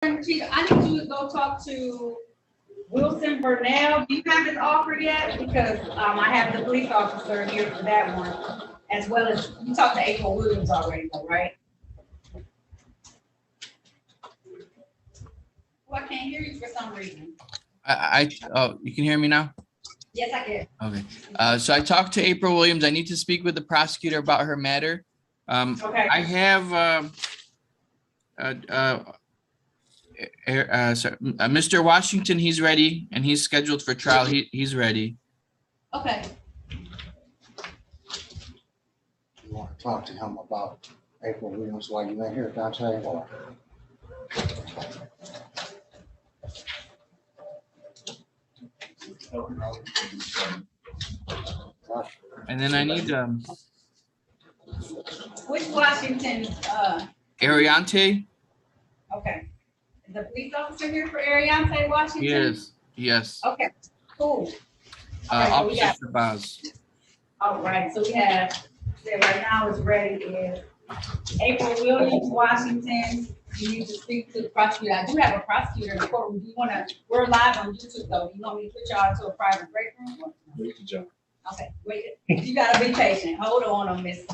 Chief, I need you to go talk to Wilson Burnell. Do you have his offer yet? Because I have the police officer here for that one, as well as you talked to April Williams already, though, right? Well, I can't hear you for some reason. You can hear me now? Yes, I can. Okay. So I talked to April Williams. I need to speak with the prosecutor about her matter. Okay. I have Mr. Washington. He's ready and he's scheduled for trial. He's ready. Okay. You want to talk to him about April Williams while you're in here, Dante, or? And then I need Which Washington, Ariante. okay. Is the police officer here for Ariante, Washington? Yes. Okay, cool. So we Officer got- Shabazz. All right, so we have, that right now is ready is April Williams, Washington. You need to speak to the prosecutor. I do have a prosecutor in the courtroom. Do you wanna, we're live on YouTube though. Do you want me to put y'all into a private break room? Okay, wait, you gotta be patient. Hold on miss,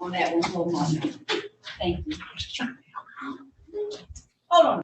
on that one for a moment. Thank you. Hold on.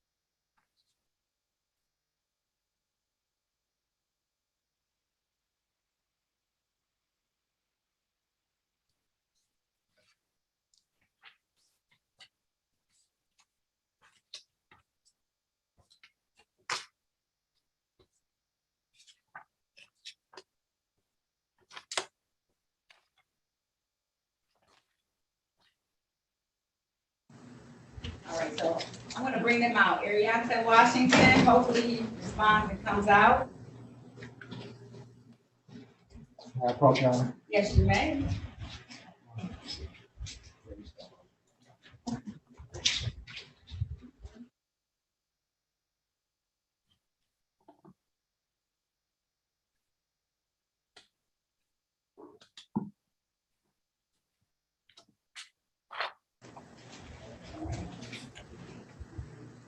All right, so I'm gonna bring them out. Ariante, Washington, hopefully he responds and comes out. I approach him. Yes, you may.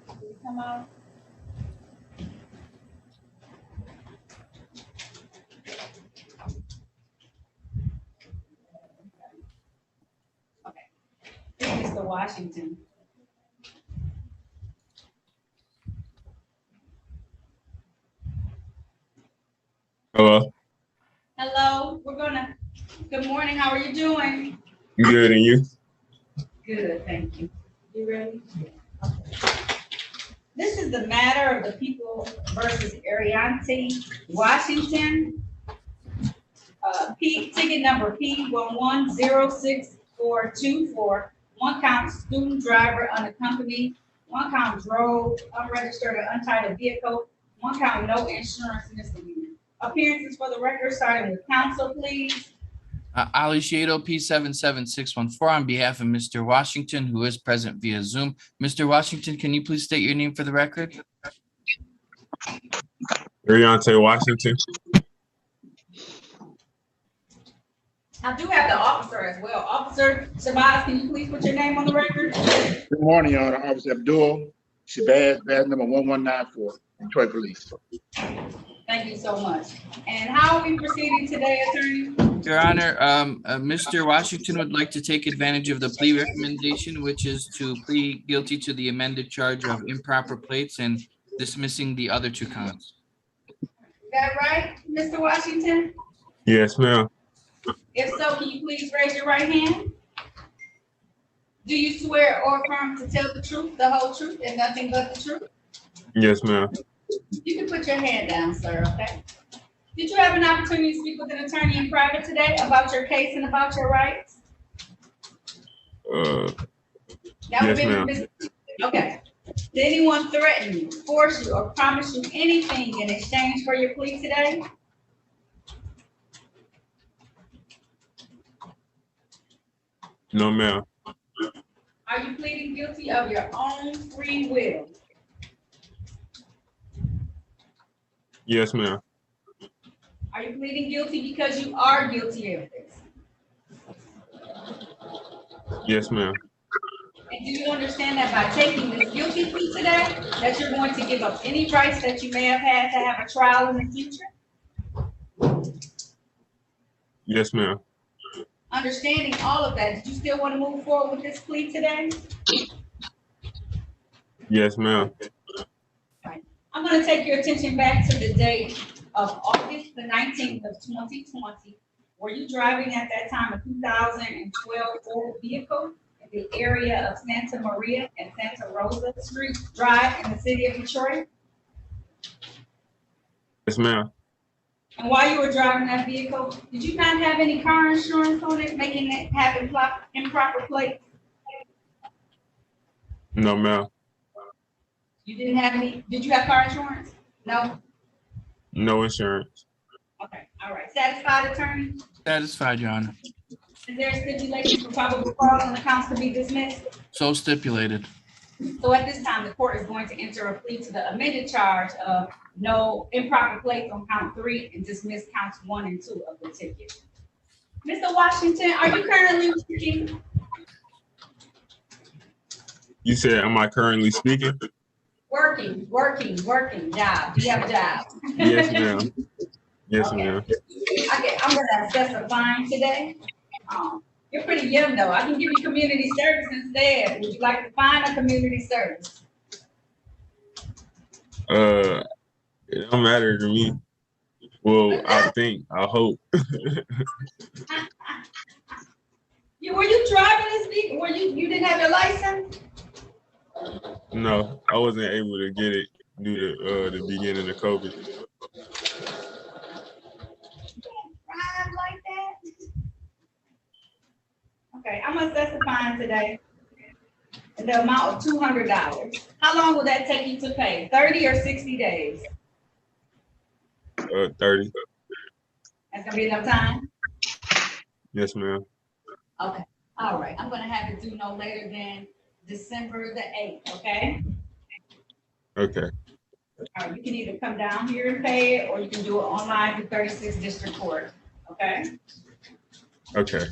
Please come out. Okay. Mr. Washington. Hello. Hello, good morning, how are you doing? Good, and you? Good, thank you. You ready? Okay. This is the matter of the people versus Ariante, Washington. Ticket number P11064424. One count student driver unaccompanied. One count drove unregistered or untitled vehicle. One count no insurance misdemeanor. Appearances for the record, starting with counsel, please. Ali Shado, P77614, on behalf of Mr. Washington, who is present via Zoom. Mr. Washington, can you please state your name for the record? Ariante Washington. I do have the officer as well. Officer Shabazz, can you please put your name on the record? Good morning, Your Honor. Officer Abdul Shabazz, badge number 1194, Detroit Police. Thank you so much. And how are we proceeding today, attorney? Your Honor, Mr. Washington would like to take advantage of the plea recommendation, which is to plead guilty to the amended charge of improper plates and dismissing the other two counts. Is that right, Mr. Washington? Yes, ma'am. If so, can you please raise your right hand? Do you swear or affirm to tell the truth, the whole truth, and nothing but the truth? Yes, ma'am. You can put your hand down, sir, okay? Did you have an opportunity to speak with an attorney in private today about your case and about your rights? That would Yes, be ma'am. Okay. Did anyone threaten you, force you, or promise you anything in exchange for your plea today? No, ma'am. Are you pleading guilty of your own free will? Yes, ma'am. Are you pleading guilty because you are guilty of this? Yes, ma'am. And do you understand that by taking this guilty plea today, that you're going to give up any rights that you may have had to have a trial in the future? Yes, ma'am. Understanding all of that, did you still want to move forward with this plea today? Yes, ma'am. Right. I'm going to take your attention back to the date of August the 19th of 2020. Were you driving at that time a 2012 Ford vehicle in the area of Santa Maria and Santa Rosa Street Drive in the city of Detroit? Yes, ma'am. And while you were driving that vehicle, did you not have any car insurance on it, making it have improper plates? No, ma'am. You didn't have any, did you have car insurance? No? No insurance. Okay, all right. Satisfied, attorney? Satisfied, Your Honor. Is there a stipulation for probable cause on the counts to be dismissed? So stipulated. So at this time, the court is going to enter a plea to the amended charge of no improper plates on count 3 and dismiss counts 1 and 2 of the ticket. Mr. Washington, are you currently speaking? You said, am I currently speaking? Working, job. You have a job. Yes, ma'am. Yes, Okay. ma'am. Okay, I'm gonna assess a fine today. You're pretty young though. I can give you community service instead. Would you like to find a community service? It don't matter to me. Well, I hope. Were you driving this vehicle? You didn't have your license? No, I wasn't able to get it due to the beginning of COVID. Drive like that? Okay, I'm gonna assess a fine today in the amount of $200. How long will that take you to pay? 30 or 60 days? 30. That's gonna be enough time? Yes, ma'am. Okay, all right. I'm gonna have it due no later than December the 8th, okay? Okay. All right, you can either come down here and pay it, or you can do it online through 36th District Court, okay? Okay.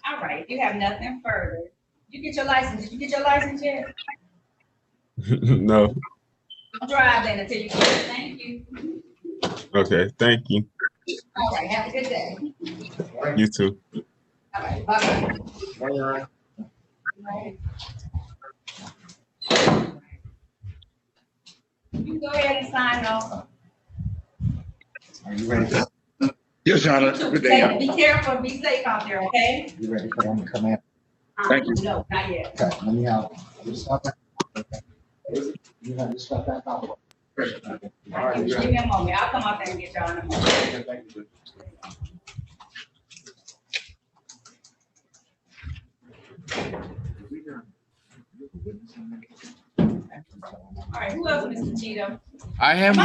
All right, you have nothing further. You get your license. Did you get your license yet? No. Don't drive then until you get it. Thank you. Okay. Thank you. All right, have a good day. You too. All right, bye-bye. All right. You go ahead and sign off. Are you ready? Yes, Your Honor. Good day. Your Honor. Be careful, be safe out there, okay? You ready for them to come in? Thank you. No, not yet. Okay, let me you stop that. Okay. You have to stop that. All right. Give me a moment. I'll come out there and get y'all in a moment. All right, who else, Mr. Cheatham? I have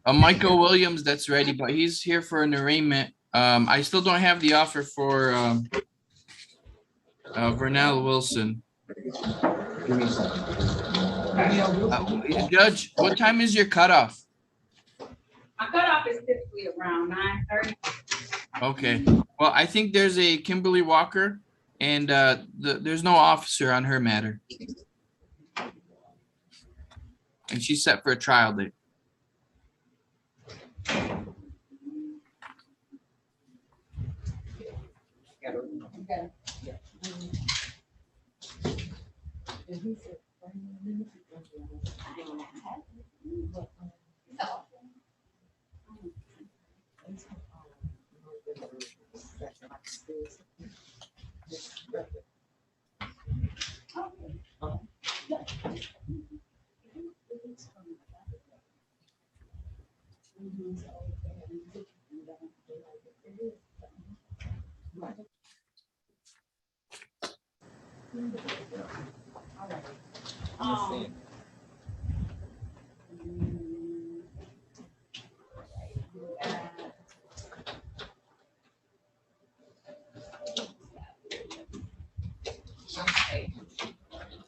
a Michael Williams that's ready, but he's here for an arraignment. I still don't have the offer for Vernell Wilson. Give me a second. Judge, what time is your cutoff? My cutoff is typically around 9:30. Okay, well, I think there's a Kimberly Walker, and there's no officer on her matter. And she's set for a trial date. Okay.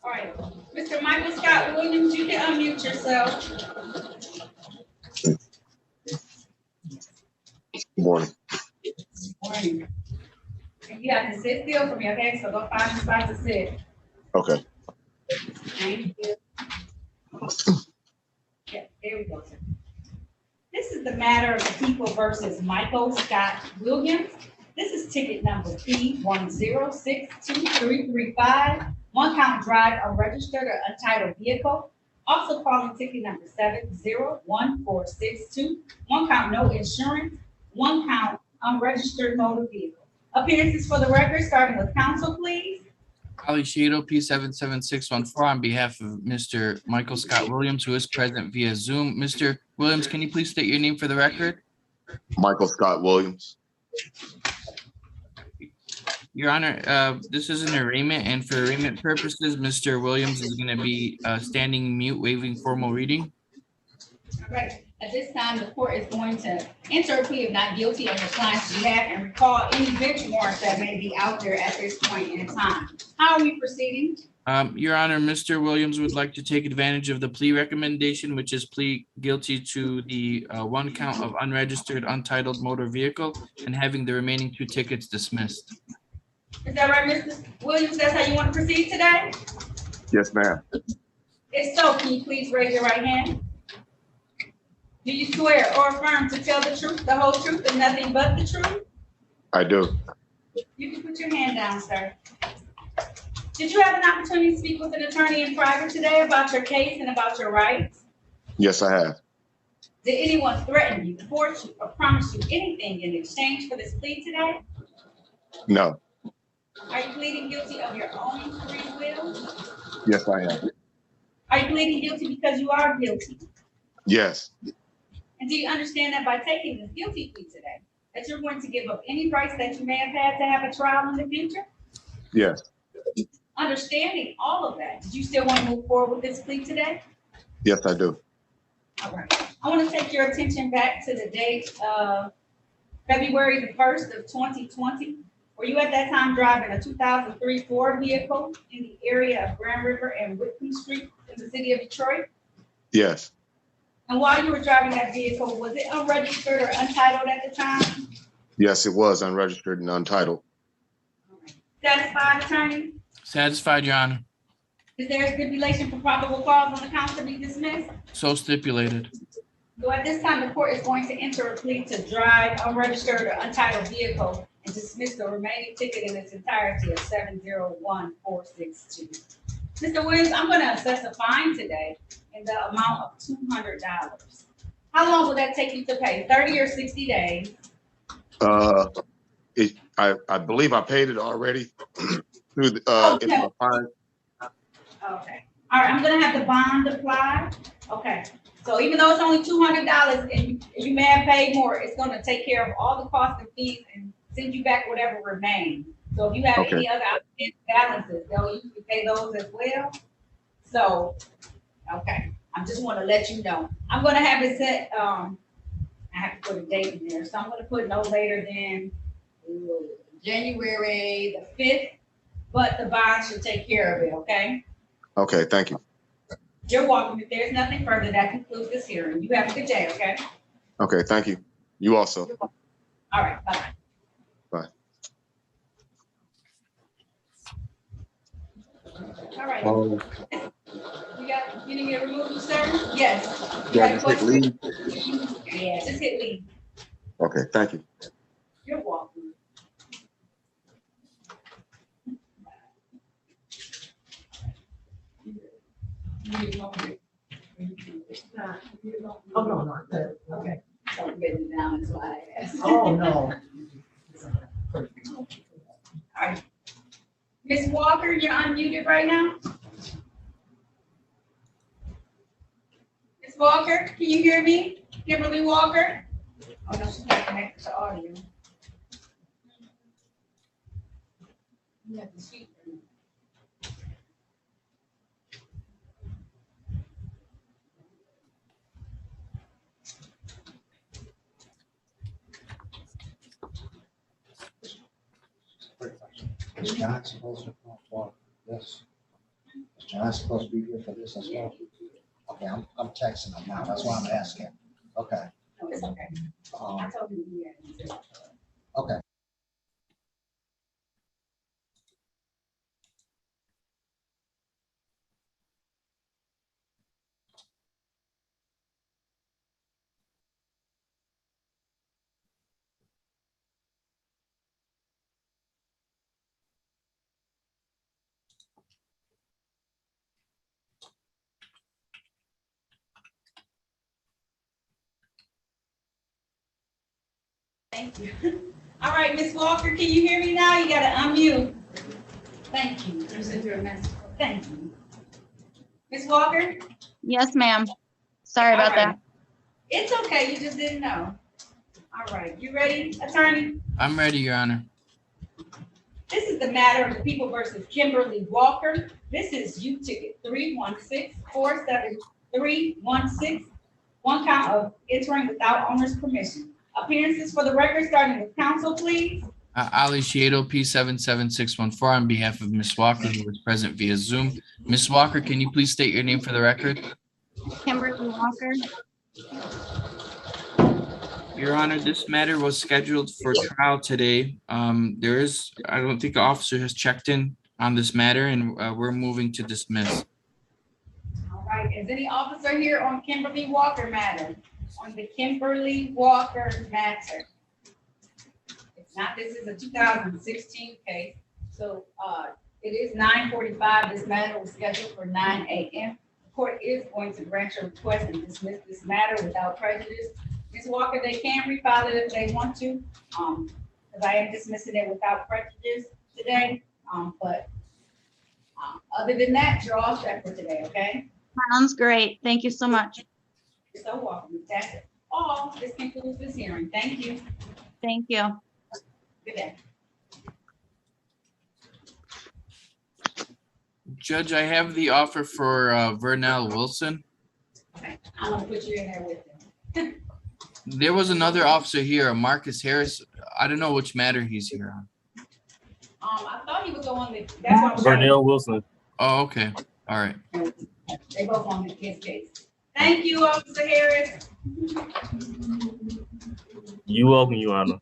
All right, Mr. Michael Scott Williams, you can unmute yourself. Morning. Morning. And you have to sit still for me, okay? So go find a spot to sit. Okay. Thank you. Yeah, there we go, sir. This is the matter of the people versus Michael Scott Williams. This is ticket number P1062335. One count drive a registered or untitled vehicle. Also calling ticket number 701462. One count no insurance. One count unregistered motor vehicle. Appearances for the record, starting with counsel, please. Ali Shado, P77614, on behalf of Mr. Michael Scott Williams, who is present via Zoom. Mr. Williams, can you please state your name for the record? Michael Scott Williams. Your Honor, this is an arraignment, and for arraignment purposes, Mr. Williams is going to be standing mute, waiving formal reading. All right, at this time, the court is going to enter a plea of not guilty on your client's behalf and recall any bench warrants that may be out there at this point in time. How are we proceeding? Your Honor, Mr. Williams would like to take advantage of the plea recommendation, which is plea guilty to the one count of unregistered, untitled motor vehicle and having the remaining 2 tickets dismissed. Is that right, Mr. Williams? That's how you want to proceed today? Yes, ma'am. If so, can you please raise your right hand? Do you swear or affirm to tell the truth, the whole truth, and nothing but the truth? I do. You can put your hand down, sir. Did you have an opportunity to speak with an attorney in private today about your case and about your rights? Yes, I have. Did anyone threaten you, force you, or promise you anything in exchange for this plea today? No. Are you pleading guilty of your own free will? Yes, I am. Are you pleading guilty because you are guilty? Yes. And do you understand that by taking this guilty plea today, that you're going to give up any rights that you may have had to have a trial in the future? Yes. Understanding all of that, did you still want to move forward with this plea today? Yes, I do. All right. I want to take your attention back to the date of February the 1st of 2020. Were you at that time driving a 2003 Ford vehicle in the area of Grand River and Whitcomb Street in the city of Detroit? Yes. And while you were driving that vehicle, was it unregistered or untitled at the time? Yes, it was unregistered and untitled. Satisfied, attorney? Satisfied, Your Honor. Is there a stipulation for probable cause on the count to be dismissed? So stipulated. So at this time, the court is going to enter a plea to drive unregistered or untitled vehicle and dismiss the remaining ticket in its entirety of 701462. Mr. Williams, I'm going to assess a fine today in the amount of $200. How long will that take you to pay? 30 or 60 days? I believe I paid it already through the, Okay. it's my fine. Okay. All right, I'm gonna have the bond applied. Okay. So even though it's only $200 and you may have paid more, it's gonna take care of all the costs and fees and send you back whatever remains. So if you have any other outstanding balances, they'll usually pay those as well. So, okay, I just want to let you know. I'm gonna have it set, I have to put a date in there, so I'm gonna put no later than January the 5th, but the bond should take care of it, okay? Okay, thank you. You're welcome. If there's nothing further, that concludes this hearing. You have a good day, okay? Okay, thank you. You also. All right, bye-bye. Bye. All right. You need me to remove you, sir? Yes. You Yeah, got a just hit question? leave. Yeah, just hit leave. Okay, thank you. You're welcome. Oh, no, not that. Okay. So I'm getting down, that's why I asked. Oh, no. All right. Ms. Walker, you're unmuted right now? Ms. Walker, can you hear me? Kimberly Walker? Oh, no, she's not connected to audio. You have to speak. Is John supposed to come for this? Is John supposed to be here for this as well? Okay, I'm texting him now. That's why I'm asking. Okay. No, it's okay. I told you we had. Okay. Thank you. All right, Ms. Walker, can you hear me now? You gotta unmute. Thank you. You sent her a message. Thank you. Ms. Walker? Yes, ma'am. Sorry about All that. right. It's okay, you just didn't know. All right, you ready, attorney? I'm ready, Your Honor. This is the matter of the people versus Kimberly Walker. This is U ticket 316-47316. One count of entering without owner's permission. Appearances for the record, starting with counsel, please. Ali Shiedo, P77614, on behalf of Ms. Walker, who was present via Zoom. Ms. Walker, can you please state your name for the record? Kimberly Walker. Your Honor, this matter was scheduled for trial today. I don't think the officer has checked in on this matter, and we're moving to dismiss. All right, is any officer here on Kimberly Walker matter? On the Kimberly Walker matter? If not, this is a 2016 case. So it is 9:45. This matter was scheduled for 9 a.m. The court is going to grant your request and dismiss this matter without prejudice. Ms. Walker, they can refile it if they want to, because I am dismissing it without prejudice today. But other than that, you're all set for today, okay? Sounds great. Thank you so much. You're so welcome. That's all. This concludes this hearing. Thank you. Thank you. Good day. Judge, I have the offer for Vernell Wilson. Okay, I'm gonna put you in there with them. There was another officer here, Marcus Harris. I don't know which matter he's here on. I thought he was on the, that's what I was trying to. Vernell Wilson. Oh, okay. All right. They both on his case. Thank you, Officer Harris. You welcome, Your Honor.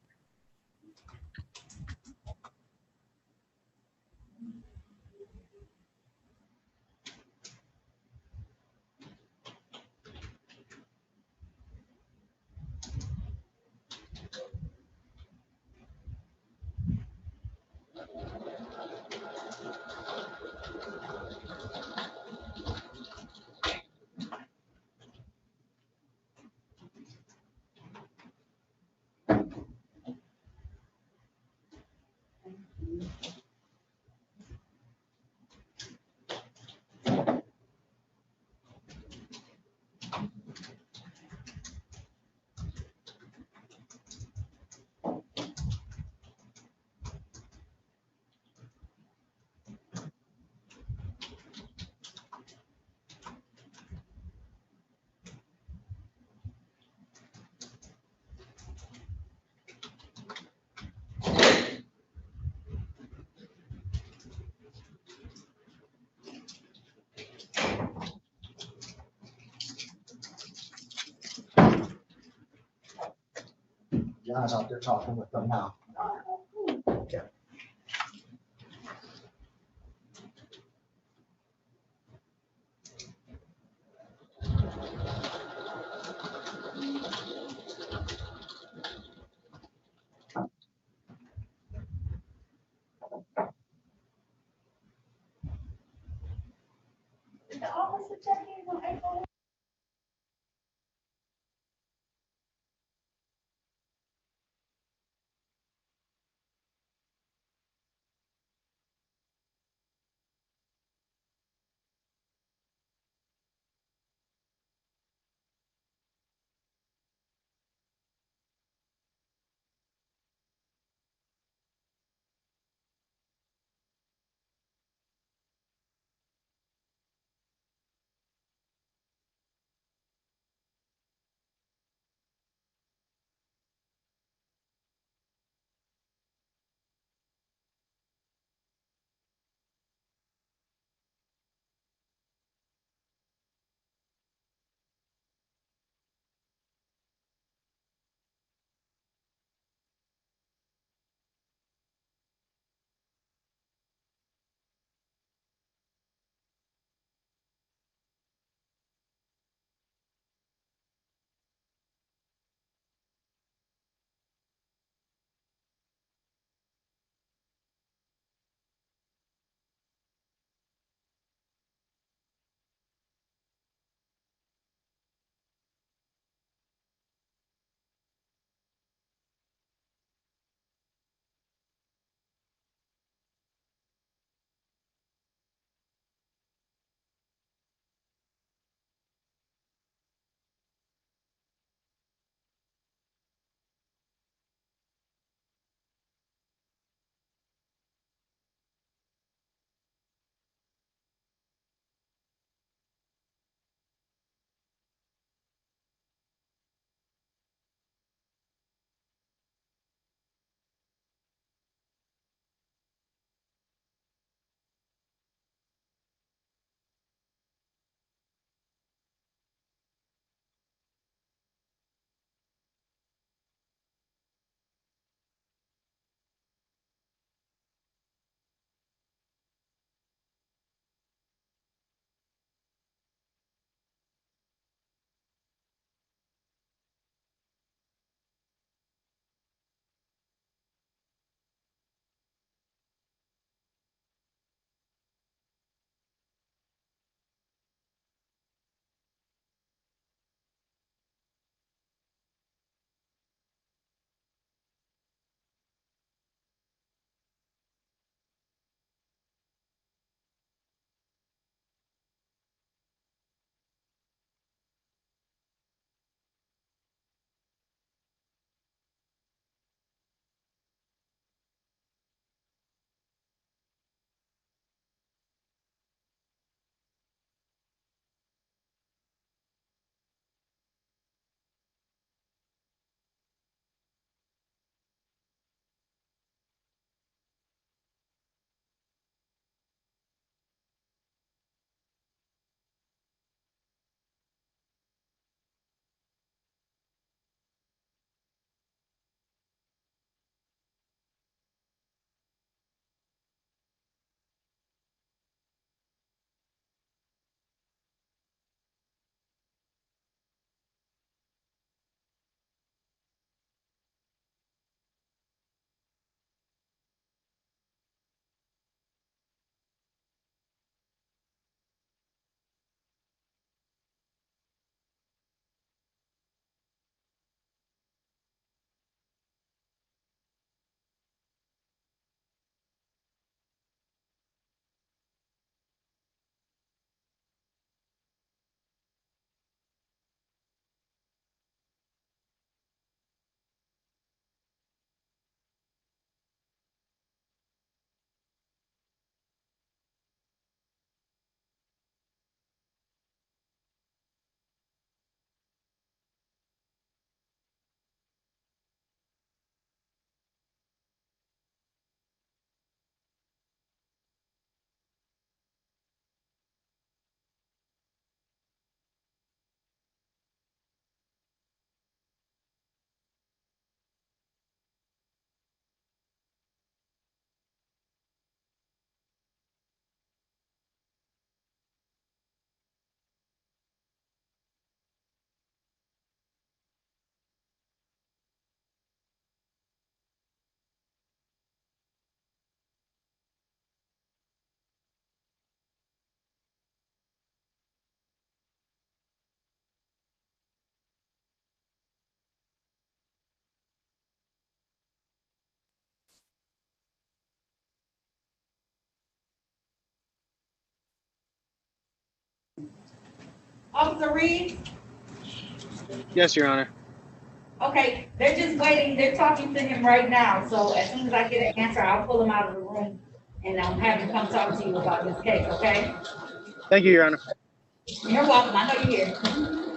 John's out there talking with them now. Okay. Did the officer check in on April? Officer Reed? Yes, Your Honor. Okay, they're just waiting, they're talking to him right now, so as soon as I get an answer, I'll pull him out of the room and I'll have him come talk to you about this case, okay? Thank you, Your Honor. You're welcome, I know you're here.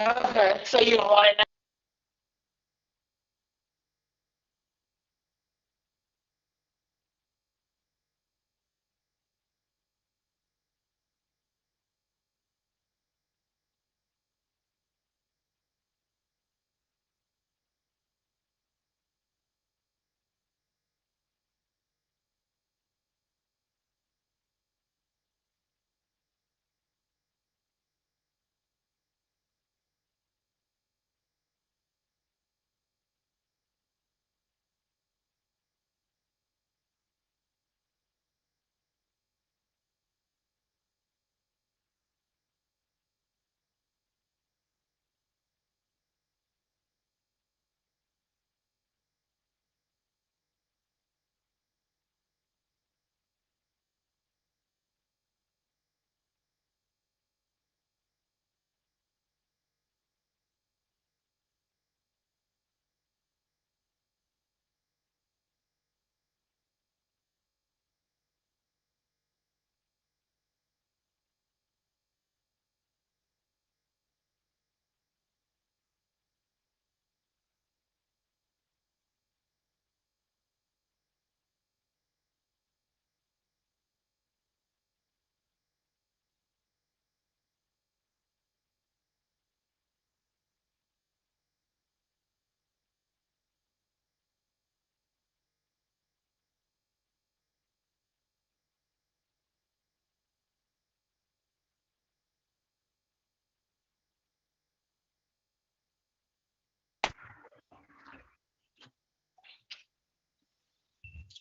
Okay, so you want it now?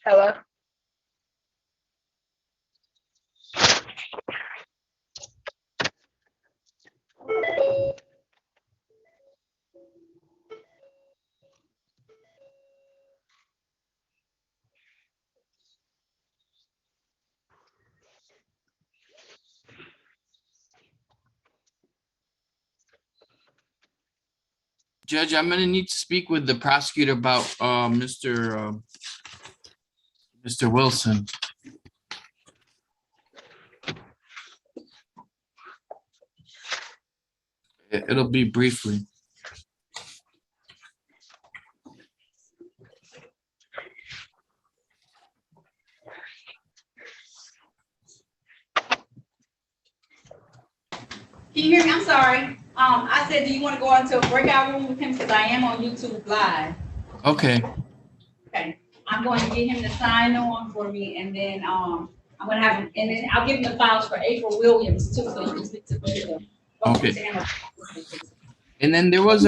Hello? Judge, I'm gonna need to speak with the prosecutor about Mr. Wilson. It'll be briefly. Can you hear me? I'm sorry. I said, do you want to go into a breakout room with him? Because I am on YouTube Live. Okay, Okay, I'm going to get him to sign on for me and then, I'm gonna have him, and then I'll give him the files for April Williams too, so you can speak to both of them. Okay. And then there was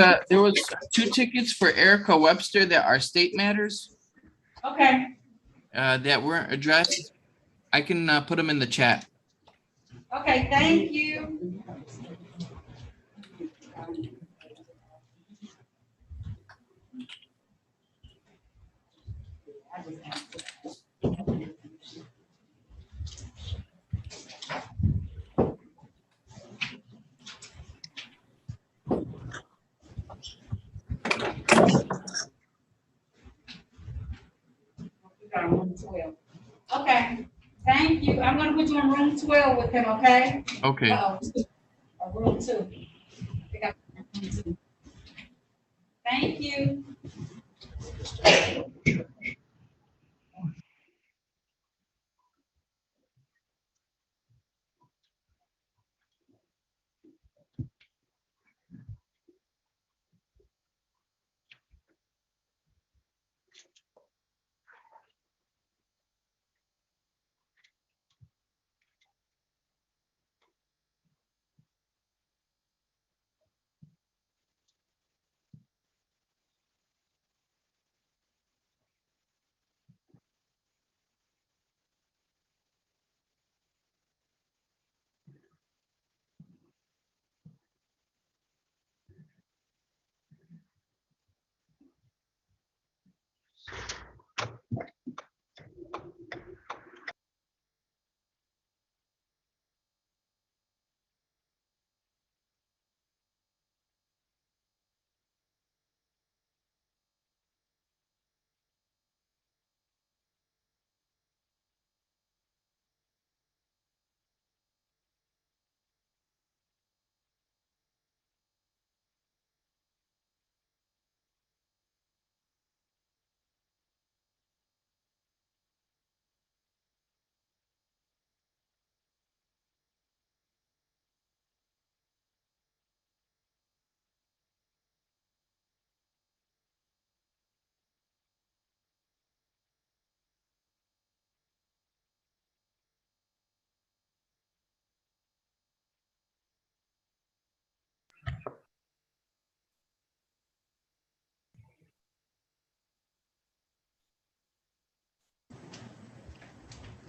two tickets for Erica Webster that are state matters Okay, that weren't addressed. I can put them in the chat. okay, thank you. We got room 12. Okay, thank you. I'm gonna put you in room 12 with him, okay? Okay. Room 2. We got room 2. Thank you.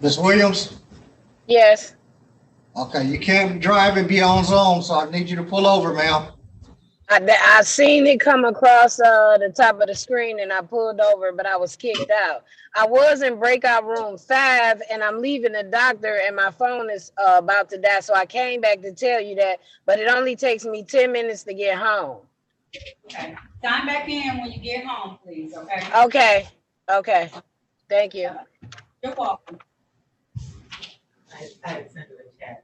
Ms. Williams? Yes. Okay, you can't drive and be on zone, so I need you to pull over, ma'am. I seen it come across the top of the screen and I pulled over, but I was kicked out. I was in breakout room 5 and I'm leaving the doctor and my phone is about to die. So I came back to tell you that, but it only takes me 10 minutes to get home. Okay, sign back in when you get home, please, okay? Okay. Okay. Thank you. You're welcome. I sent it in chat.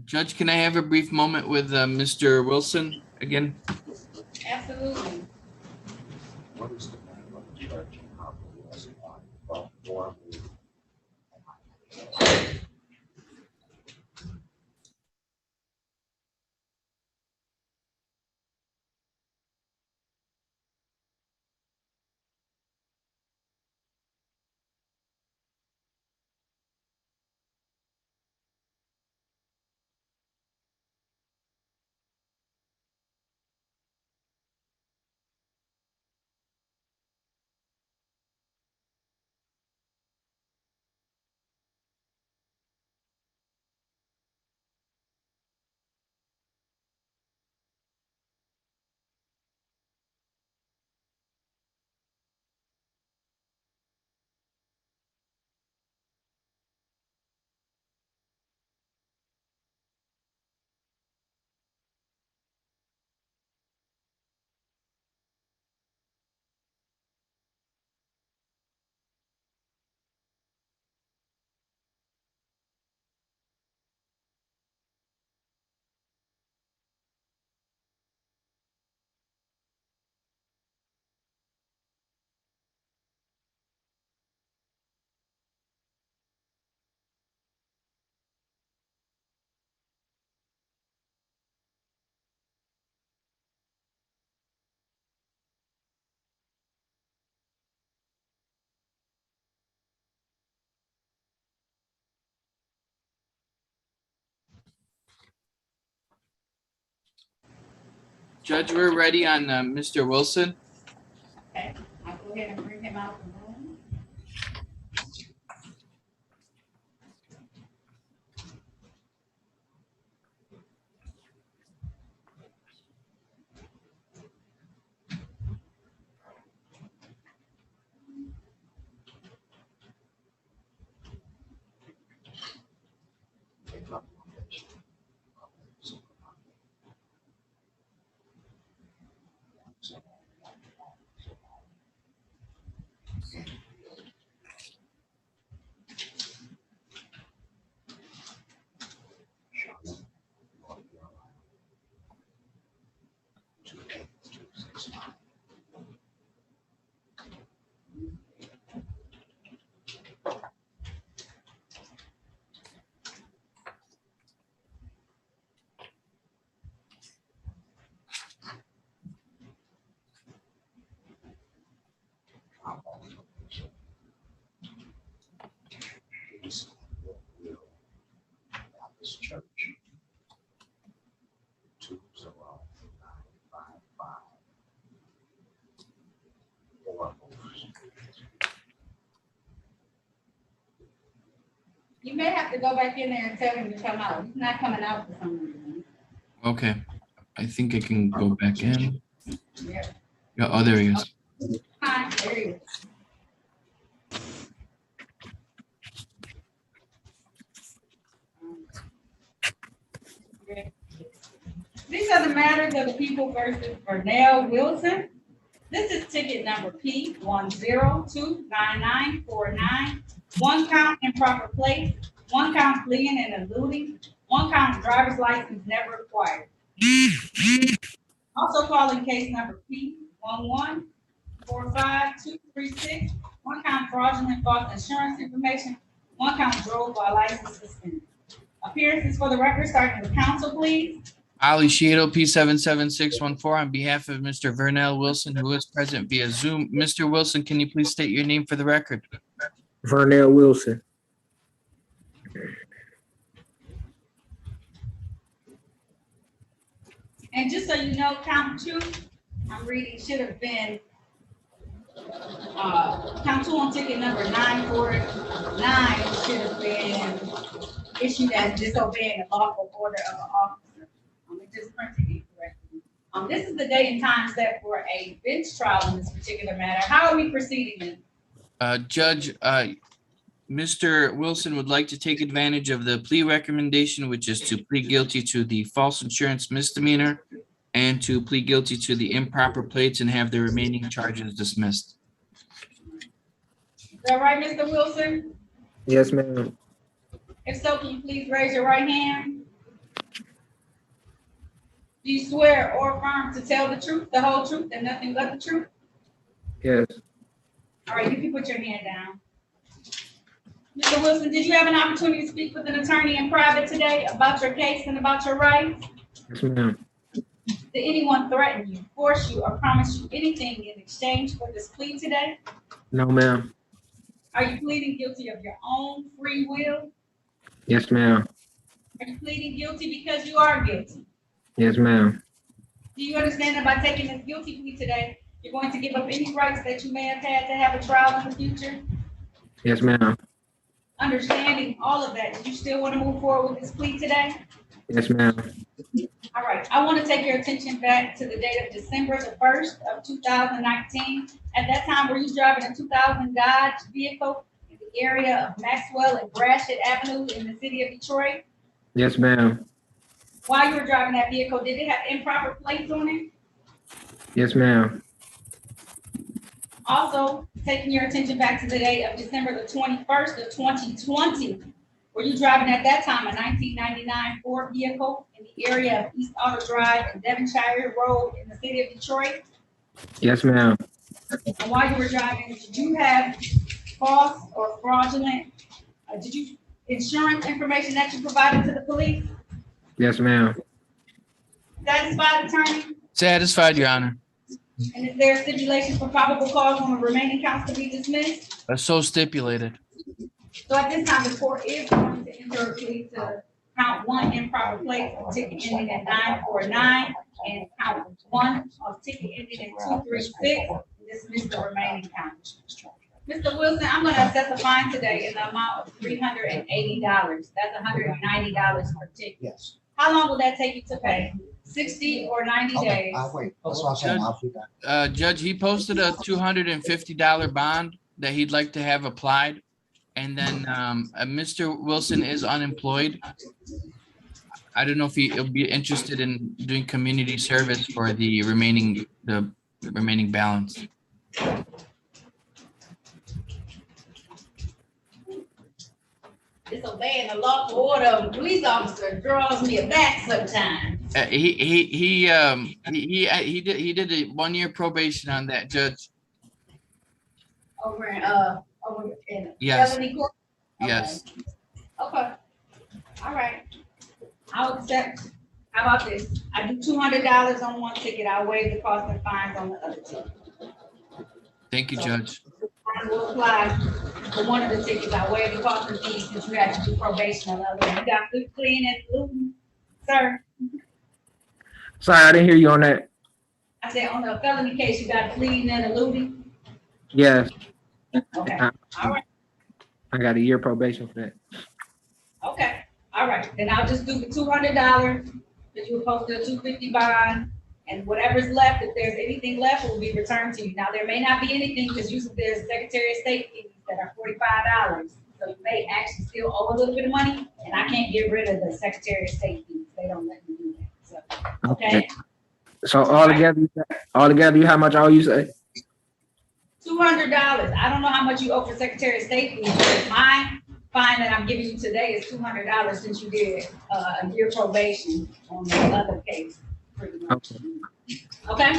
Judge, can I have a brief moment with Mr. Wilson again? Absolutely. What is the name of the church and how it was formed? Judge, we're ready on Mr. Wilson. Okay, I'll go ahead and bring him out the room. Baptist Church. 20955. You may have to go back in there and tell him to come out. He's not coming out for some reason. Okay, I think I can go back in. Yeah. Yeah, oh, there he is. Hi, there he is. These are the matters of the people versus Vernell Wilson. This is ticket number P10299949. One count improper plate, one count fleeing and eluding, one count driver's license never required. Also calling case number P1145236. One count fraudulent false insurance information, one count drove while license suspended. Appearances for the record, starting with counsel, please. Ali Shito, P77614, on behalf of Mr. Vernell Wilson, who is present via Zoom. Mr. Wilson, can you please state your name for the record? Vernell Wilson. And just so you know, count two, I'm reading, should have been count two on ticket number 949 should have been issued as disobeying a lawful order of an officer. It just printed incorrectly. This is the date and time set for a bench trial in this particular matter. How are we proceeding? Judge, Mr. Wilson would like to take advantage of the plea recommendation, which is to plead guilty to the false insurance misdemeanor and to plead guilty to the improper plates and have the remaining charges dismissed. Is that right, Mr. Wilson? Yes, ma'am. If so, can you please raise your right hand? Do you swear or affirm to tell the truth, the whole truth, and nothing but the truth? Yes. All right, you can put your hand down. Mr. Wilson, did you have an opportunity to speak with an attorney in private today about your case and about your rights? Yes, ma'am. Did anyone threaten you, force you, or promise you anything in exchange for this plea today? No, ma'am. Are you pleading guilty of your own free will? Yes, ma'am. Are you pleading guilty because you are guilty? Yes, ma'am. Do you understand that by taking this guilty plea today, you're going to give up any rights that you may have had to have a trial in the future? Yes, ma'am. Understanding all of that, do you still want to move forward with this plea today? Yes, ma'am. All right, I want to take your attention back to the date of December the 1st of 2019. At that time, were you driving a 2000 Dodge vehicle in the area of Maxwell and Gratiot Avenue in the city of Detroit? Yes, ma'am. While you were driving that vehicle, did it have improper plates on it? Yes, ma'am. Also, taking your attention back to the date of December the 21st of 2020, were you driving at that time a 1999 Ford vehicle in the area of East Auto Drive and Devonshire Road in the city of Detroit? Yes, ma'am. And while you were driving, did you have false or fraudulent, insurance information that you provided to the police? Yes, ma'am. Satisfied, attorney? Satisfied, Your Honor. And is there a stipulation for probable cause on the remaining counts to be dismissed? So stipulated. So at this time, the court is going to enter a plea to count one improper plate on ticket ending in 949 and count one on ticket ending in 236, and dismiss the remaining counts. Mr. Wilson, I'm going to assess a fine today in the amount of $380. That's $190 per ticket. Yes. How long will that take you to pay? 60 or 90 Okay, days? I'll wait. That's what I'm saying. I'll do that. Judge, he posted a $250 bond that he'd like to have applied. And then Mr. Wilson is unemployed. I don't know if he'll be interested in doing community service for the remaining balance. Disobeying the lawful order of a police officer draws me aback sometimes. He did a 1-year probation on that, Judge. Over in Yes. felony court? Okay. Yes. Okay. All right. I'll accept. How about this? I do $200 on one ticket. I'll waive the cost and fines on the other ticket. Thank you, Judge. I will apply for one of the tickets. I'll waive the cost and fees since you have to do probation on the other one. You got food clean and looting, sir. Sorry, I didn't hear you on that. I said on the felony case, you got fleeing and eluding. Yes. Okay. All right. I got a year probation for that. Okay, all right, then I'll just do the $200, that you were posted a $250 bond, and whatever's left, if there's anything left, will be returned to you. Now, there may not be anything, because usually there's Secretary of State fees that are $45, so you may actually still owe a little bit of money, and I can't get rid of the Secretary of State fees, they don't let me do that, so, okay? So altogether, how much all you say? $200. I don't know how much you owe for Secretary of State fees, but my fine that I'm giving you today is $200 since you did a year probation on the other case, pretty much. Okay?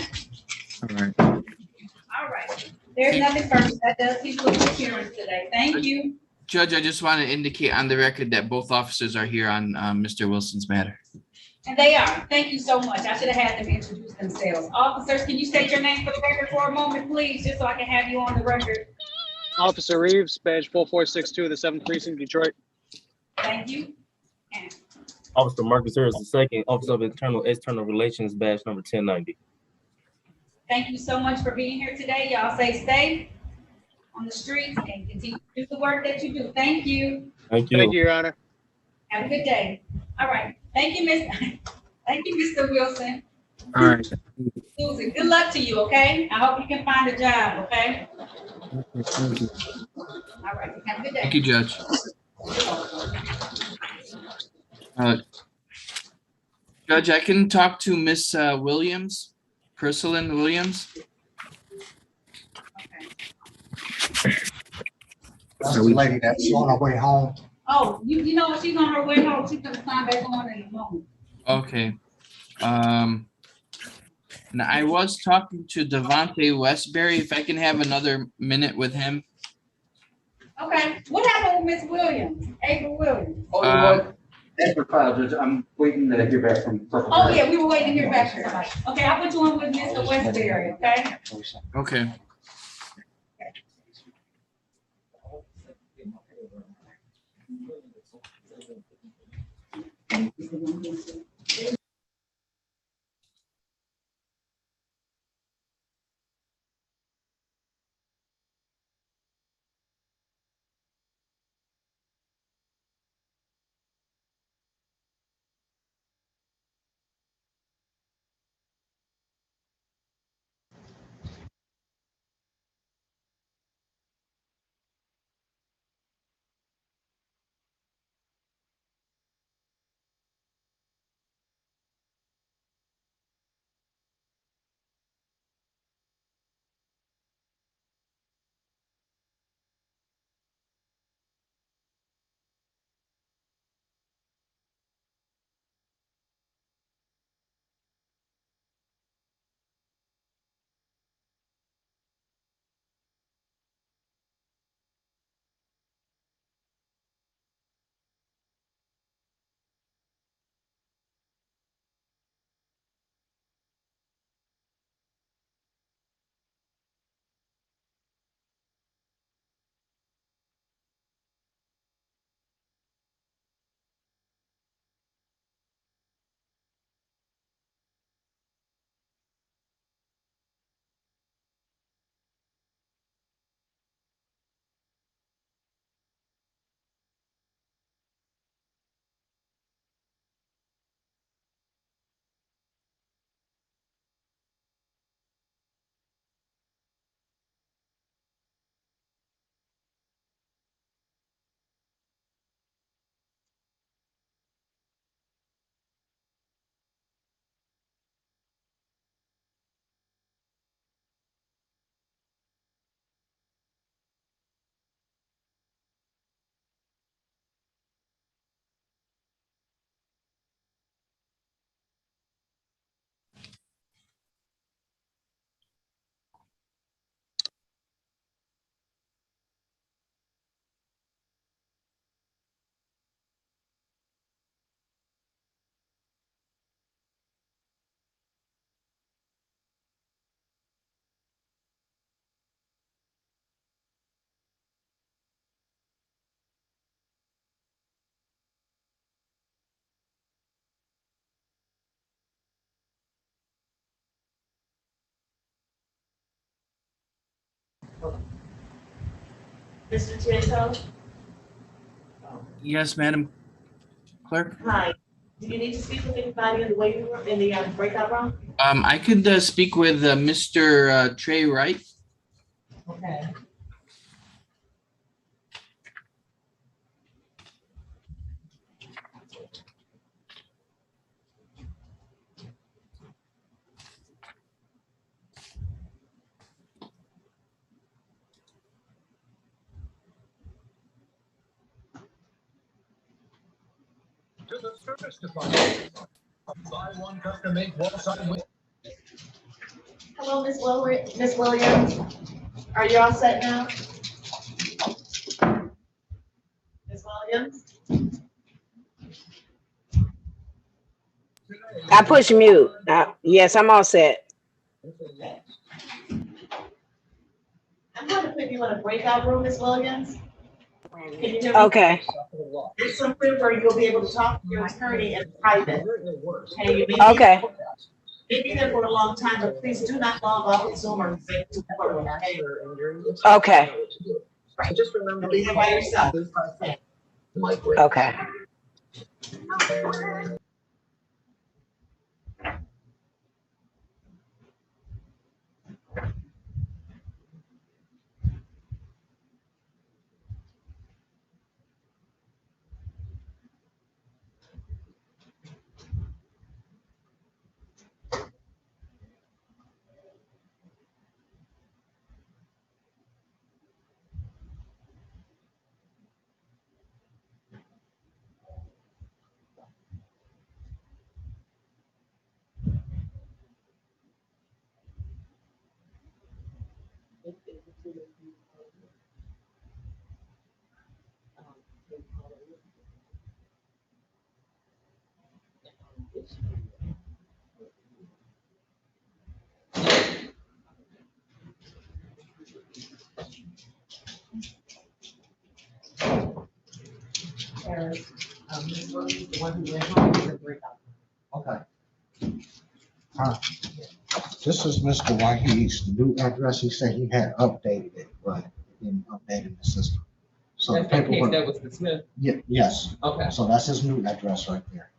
All right. All right. There's nothing further. That does conclude the hearings today. Thank you. Judge, I just want to indicate on the record that both officers are here on Mr. Wilson's matter. And they are. Thank you so much. I should have had them introduce themselves. Officers, can you state your name for the record for a moment, please, just so I can have you on the record? Officer Reeves, badge 4462, the 7th Precinct, Detroit. Thank you. And Officer Marcus Harris II, Office of External Relations, badge number 1090. thank you so much for being here today. Y'all stay safe on the streets and continue to do the work that you do. Thank you. Thank you. Thank you, Your Honor. Have a good day. All right. Thank you, Miss. Thank you, Mr. Wilson. All right. Susan, good luck to you, okay? I hope you can find a job, okay? Thank you. All right. Have a good day. Thank you, Judge. Judge, I can talk to Miss Williams, Purslane Williams. Okay. That's the lady that's on her way home. Oh, you know what? She's on her way home. She's gonna sign back on in a moment. Okay. Now I was talking to Devontae Westbury. If I can have another minute with him. Okay. What happened with Miss Williams? April Williams? Oh, you know what? After file, Judge, I'm waiting to hear back from. Oh, yeah, we were waiting to hear back from somebody. Okay, I'll put you on with Mr. Westbury, okay? Okay. Mr. Tiento? Yes, Madam Clerk. Hi. Do you need to speak with anybody in the waiting room, in the breakout room? I could speak with Mr. Trey Wright. Okay. Hello, Miss Williams. Are you all set now? Miss Williams? I push mute. Yes, I'm all set. I'm going to put you in a breakout room, Miss Williams. Can you hear me? Okay. It's something where you'll be able to talk to your attorney in private. Okay, you may Okay. be there for a long time, but please do not log off of Zoom or make to courtroom, okay? Okay. Just remember, be there by yourself. Okay. Okay. This is Mr. Whitehead's new address. He said he had updated it, but he didn't update in the system. So the That's the case paperwork, that was dismissed. yeah, yes. Okay. So that's his new address right there.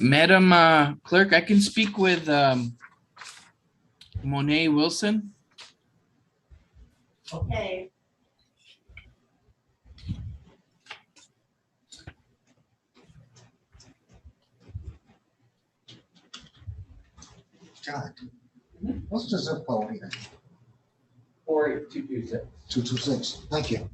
Madam Clerk, I can speak with Monet Wilson. Okay. John, what's the zip code here? 4226. 226. Thank you.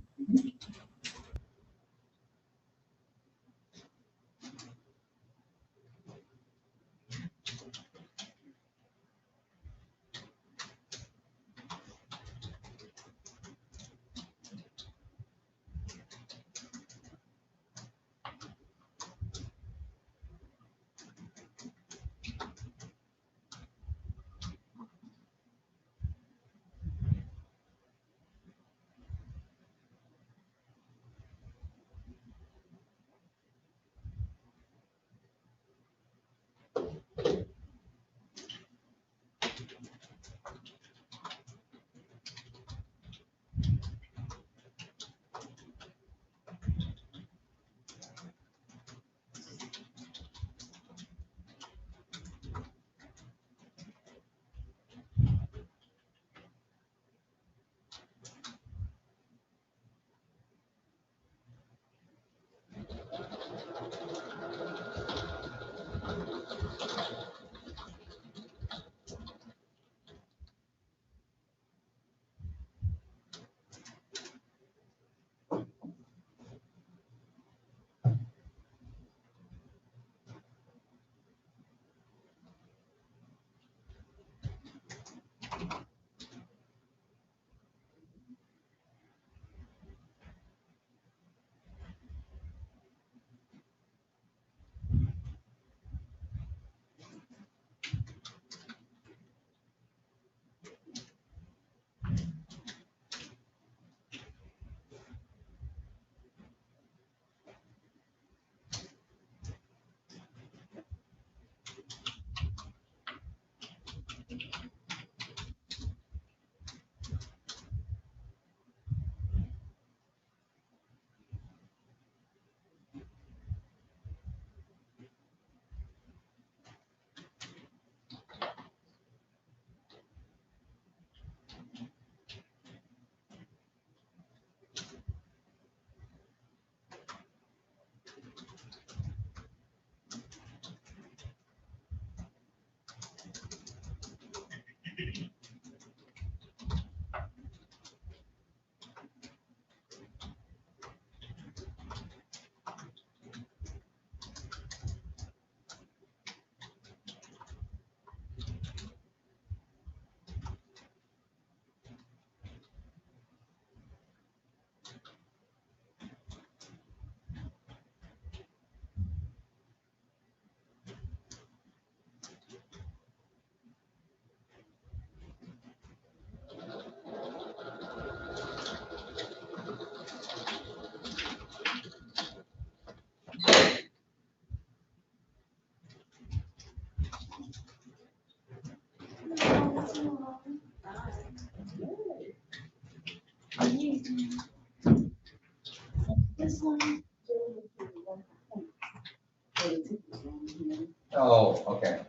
Oh, okay.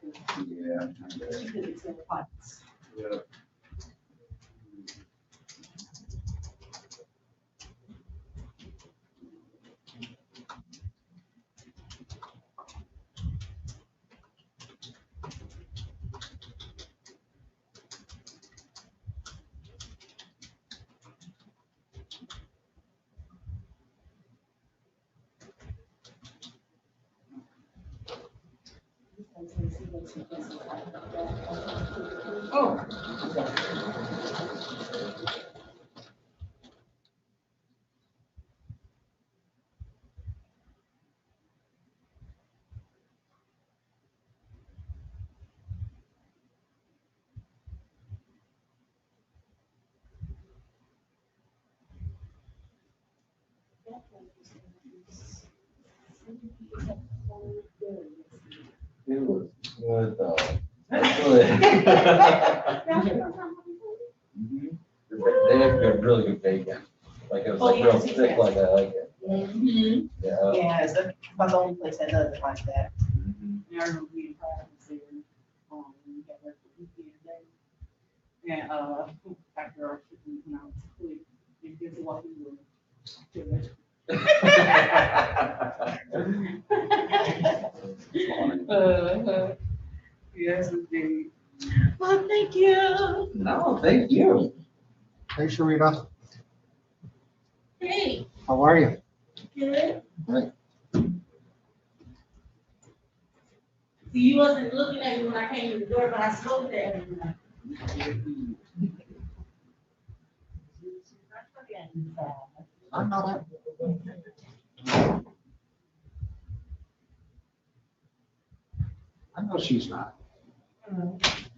Yeah. Yeah. Oh. It was good though. Good. Mhm. They have good, really good bacon. Like it was like real thick, like I like it. Mhm. Yeah. Yeah, it's my only place that does it like that. Mhm. Maryland being proud of there. We got that for weekend day. And, after our shipment went out to Cleveland, and guess what we were? Yes, indeed. Well, thank you. No, thank you. Hey, Sharita, Hey, how are you? good. Right. See, you wasn't looking at me when I came to the door, but I spoke to everyone. I know that. I know she's not.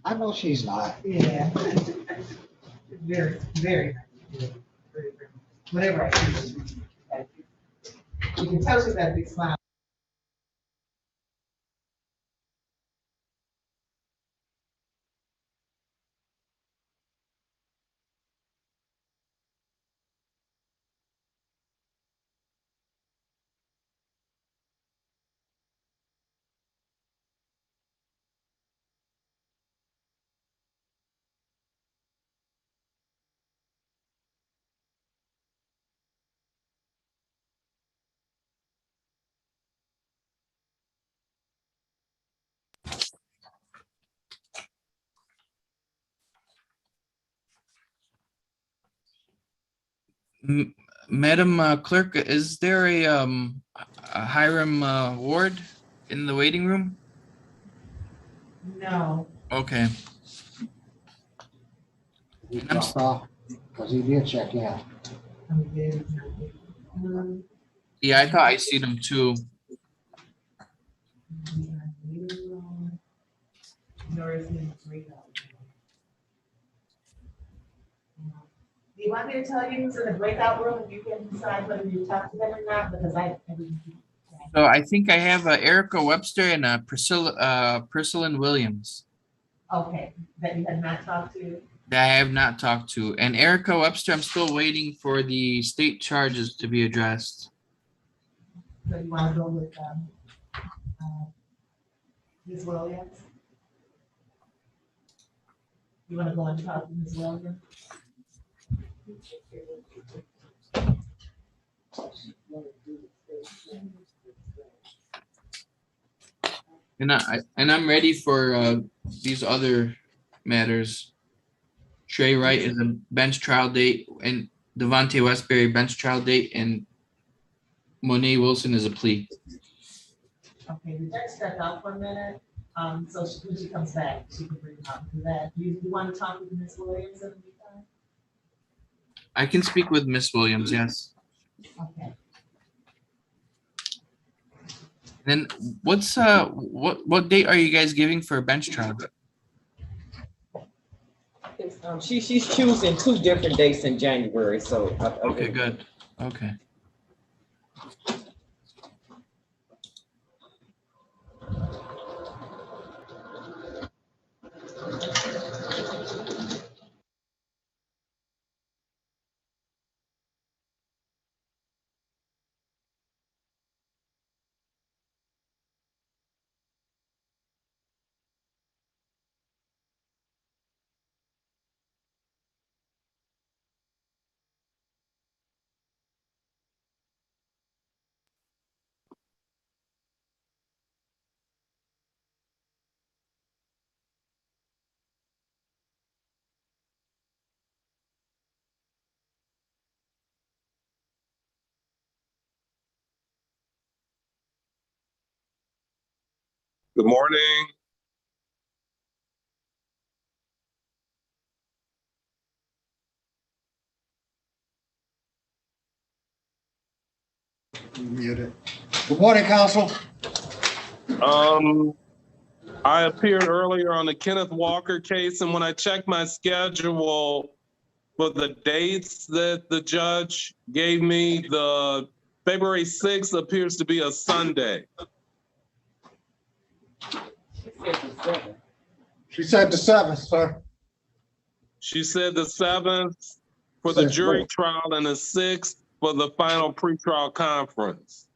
I know she's not. Yeah. Very, very nice. Whatever I see. You can tell she's got a big smile. Madam Clerk, is there a Hiram Ward in the waiting room? No. Okay. He dropped off, because he did check in. Yeah, I thought I seen him too. Do you want me to tell you who's in the breakout room and you can decide whether you talk to them or not? Because I didn't. So I think I have Erica Webster and Priscilla Williams Okay, that you have not talked to? that I have not talked to. And Erica Webster, I'm still waiting for the state charges to be addressed. So you want to go with Ms. Williams? You want to go and talk to Ms. Williams? And I'm ready for these other matters. Trey Wright is a bench trial date, and Devontae Westbury bench trial date, and Monet Wilson is a plea. Okay, the judge stepped out for a minute, so when she comes back, she can bring up to that. You want to talk with Ms. Williams in the meantime? I can speak with Miss Williams, yes. Okay. Then what's what date are you guys giving for a bench trial? She's choosing 2 different dates in January, so. Okay, good. Okay. Good morning. Muted. Good morning, counsel. I appeared earlier on the Kenneth Walker case, and when I checked my schedule for the dates that the judge gave me, the February 6th appears to be a Sunday. She said the 7th, sir. She said the 7th for the jury trial and the 6th for the final pretrial conference.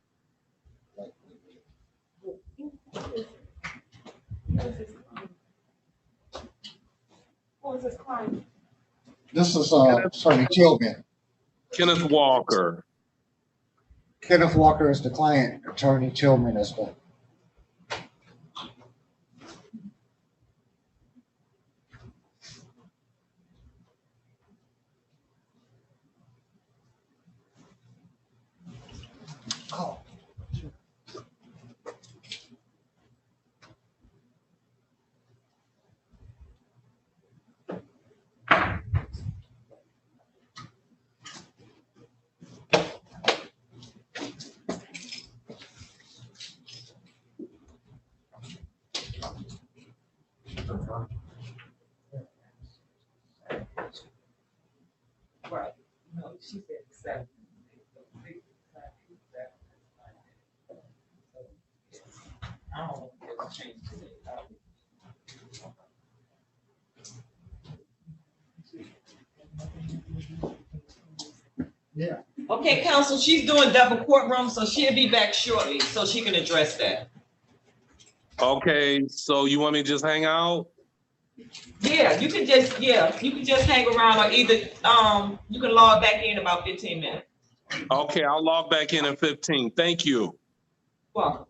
What was his client? This is, Attorney Tillman. Kenneth Walker. Kenneth Walker is the client, Attorney Tillman is the. Oh. Right. No, she said seven. I don't know if it's changed today. Yeah. Okay, counsel, she's doing double courtroom, so she'll be back shortly, so she can address that. Okay, so you want me to just hang out? Yeah, you can just hang around or either, you can log back in about 15 minutes. Okay, I'll log back in 15. Thank you. Welcome.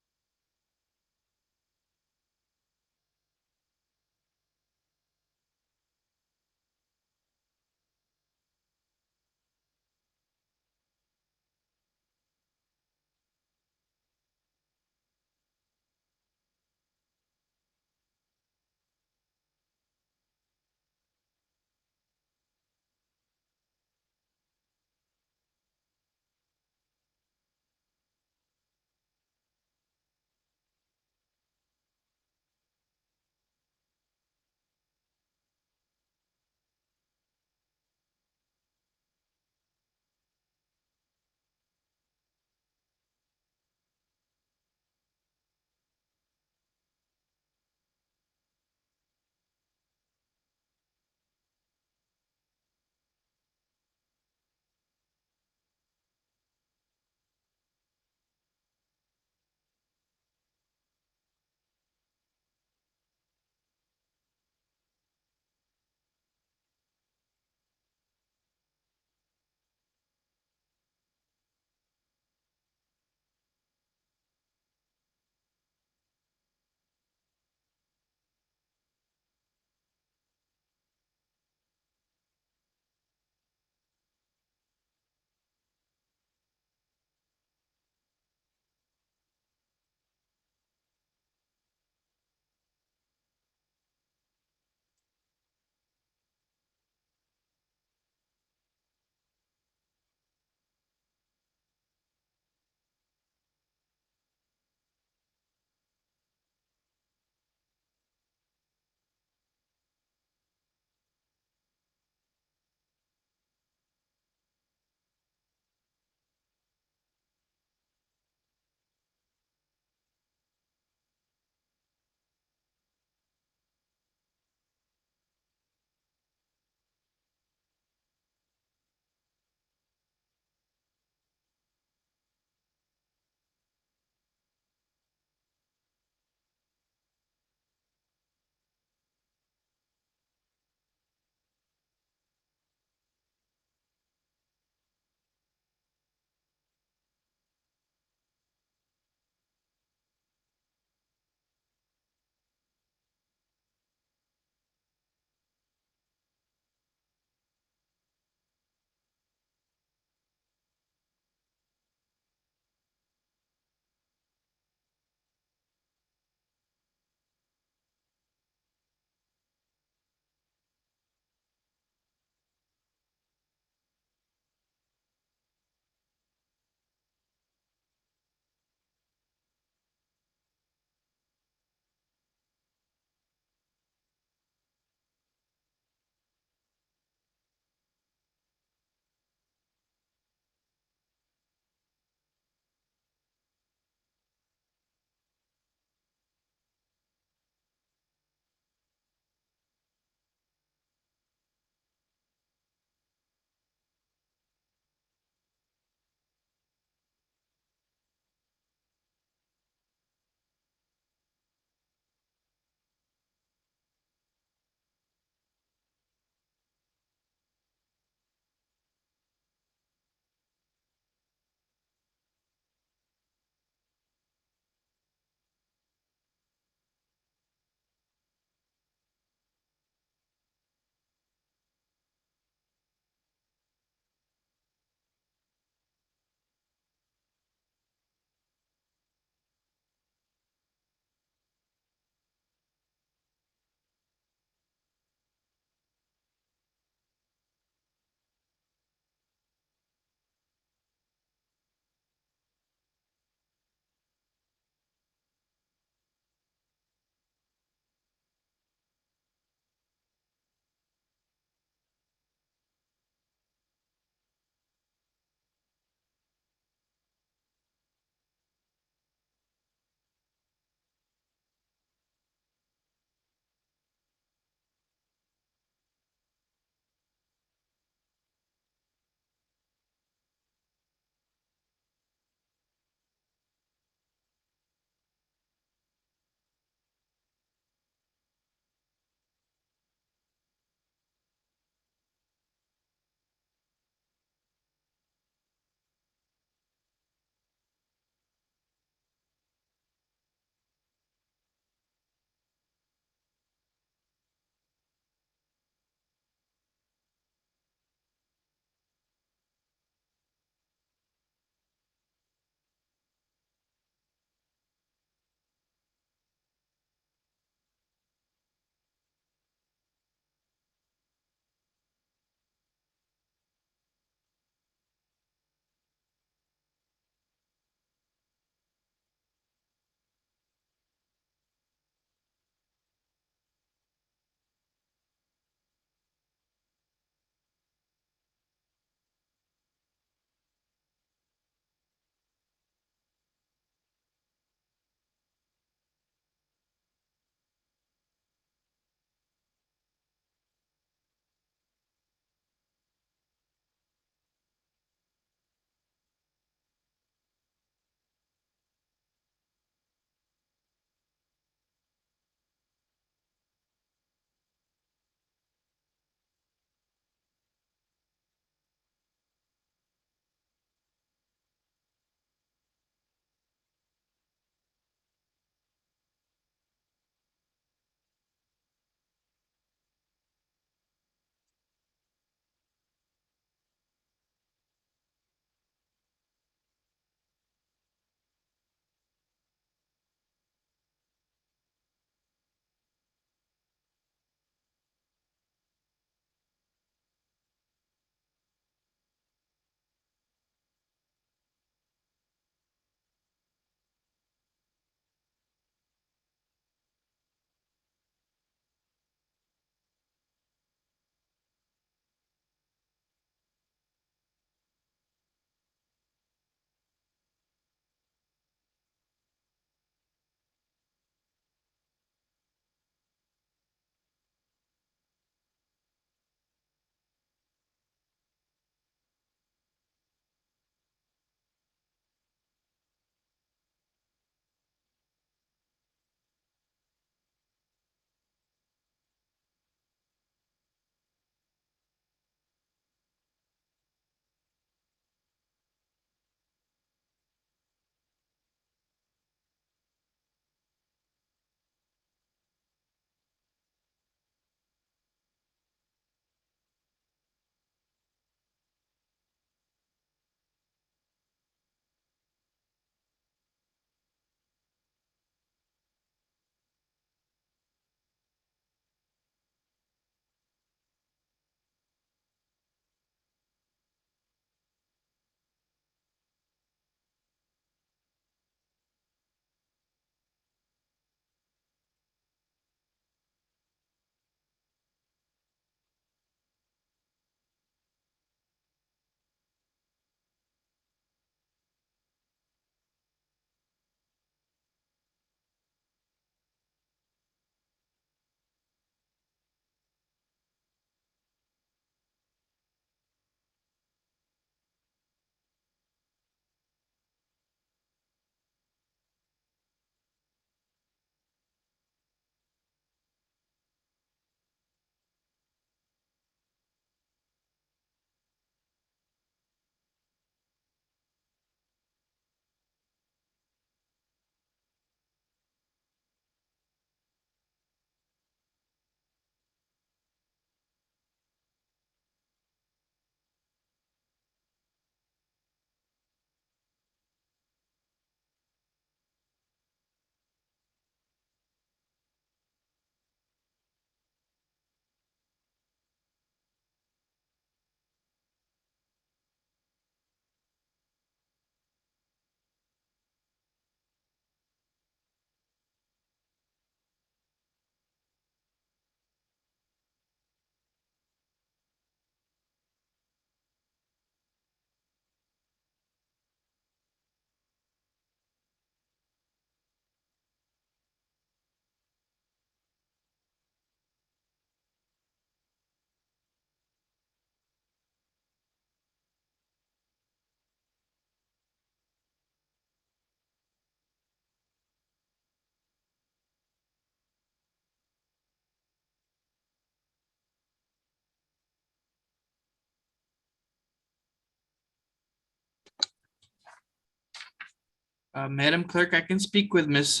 Madam Clerk, I can speak with Miss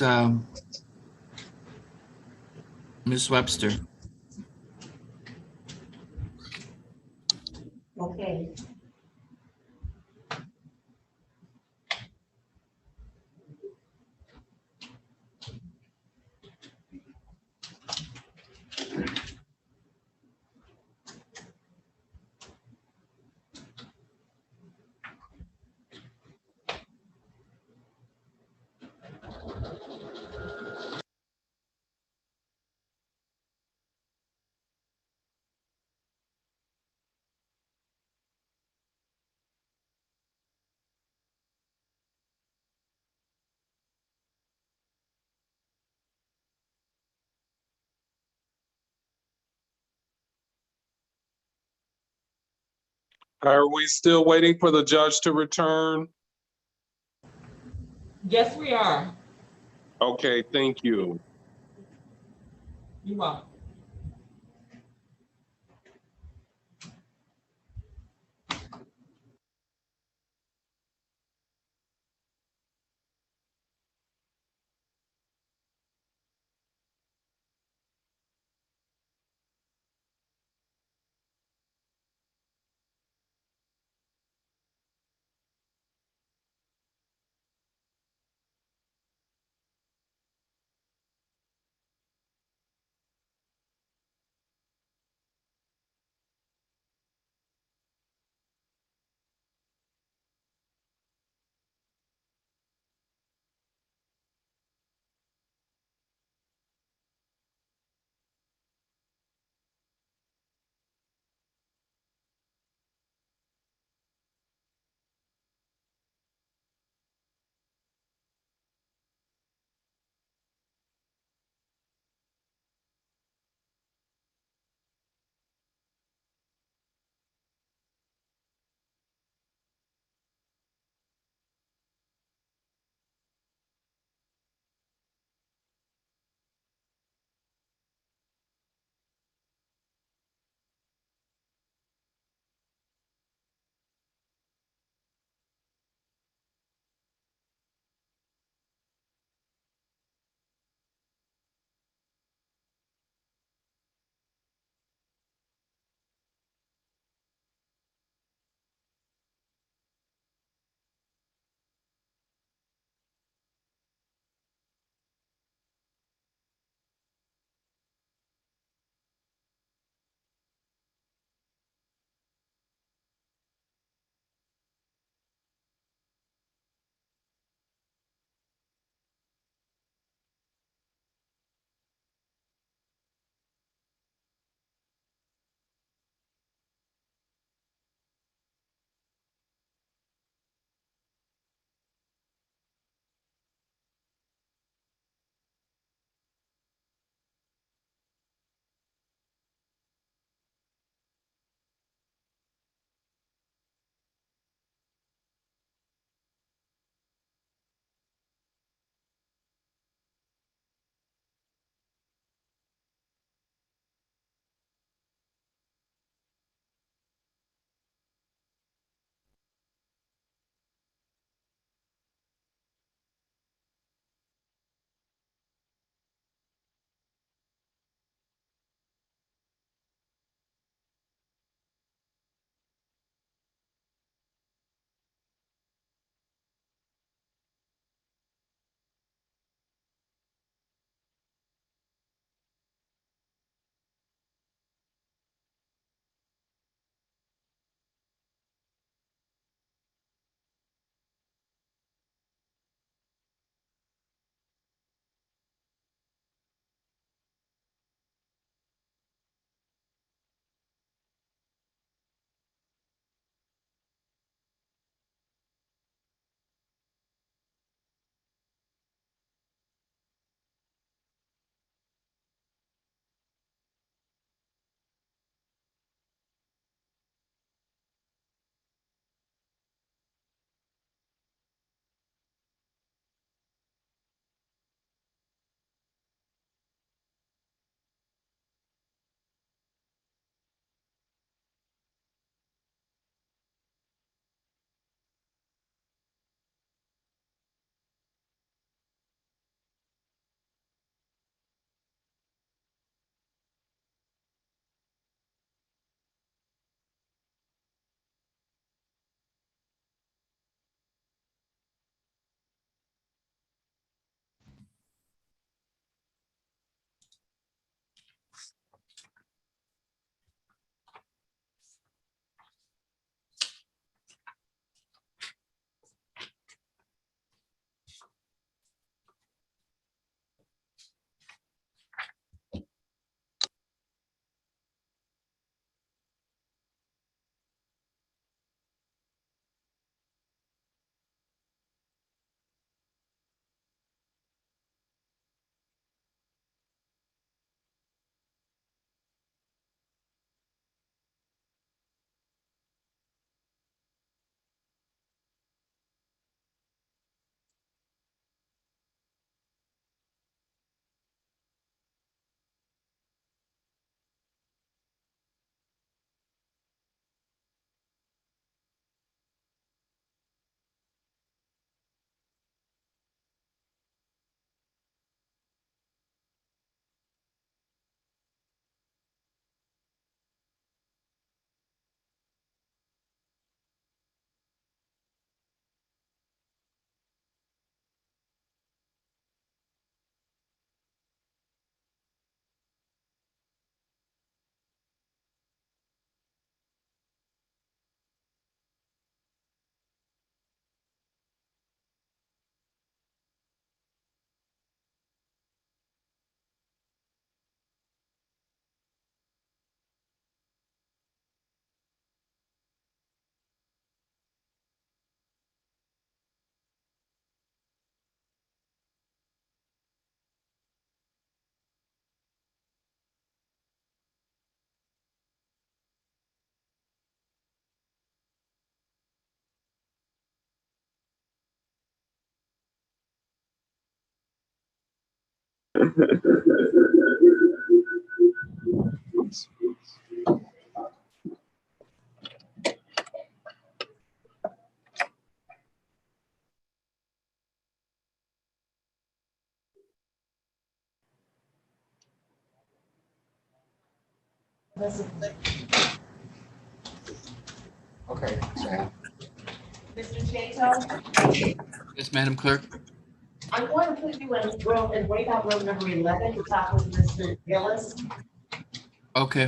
Webster. Okay. Are we still waiting for the judge to return? Yes, we are. Okay, thank you. You are. Okay, Sam. Mr. Chato, Yes, Madam Clerk. I'm going to put you in breakout room number 11 to talk with Mr. Gillis. Okay.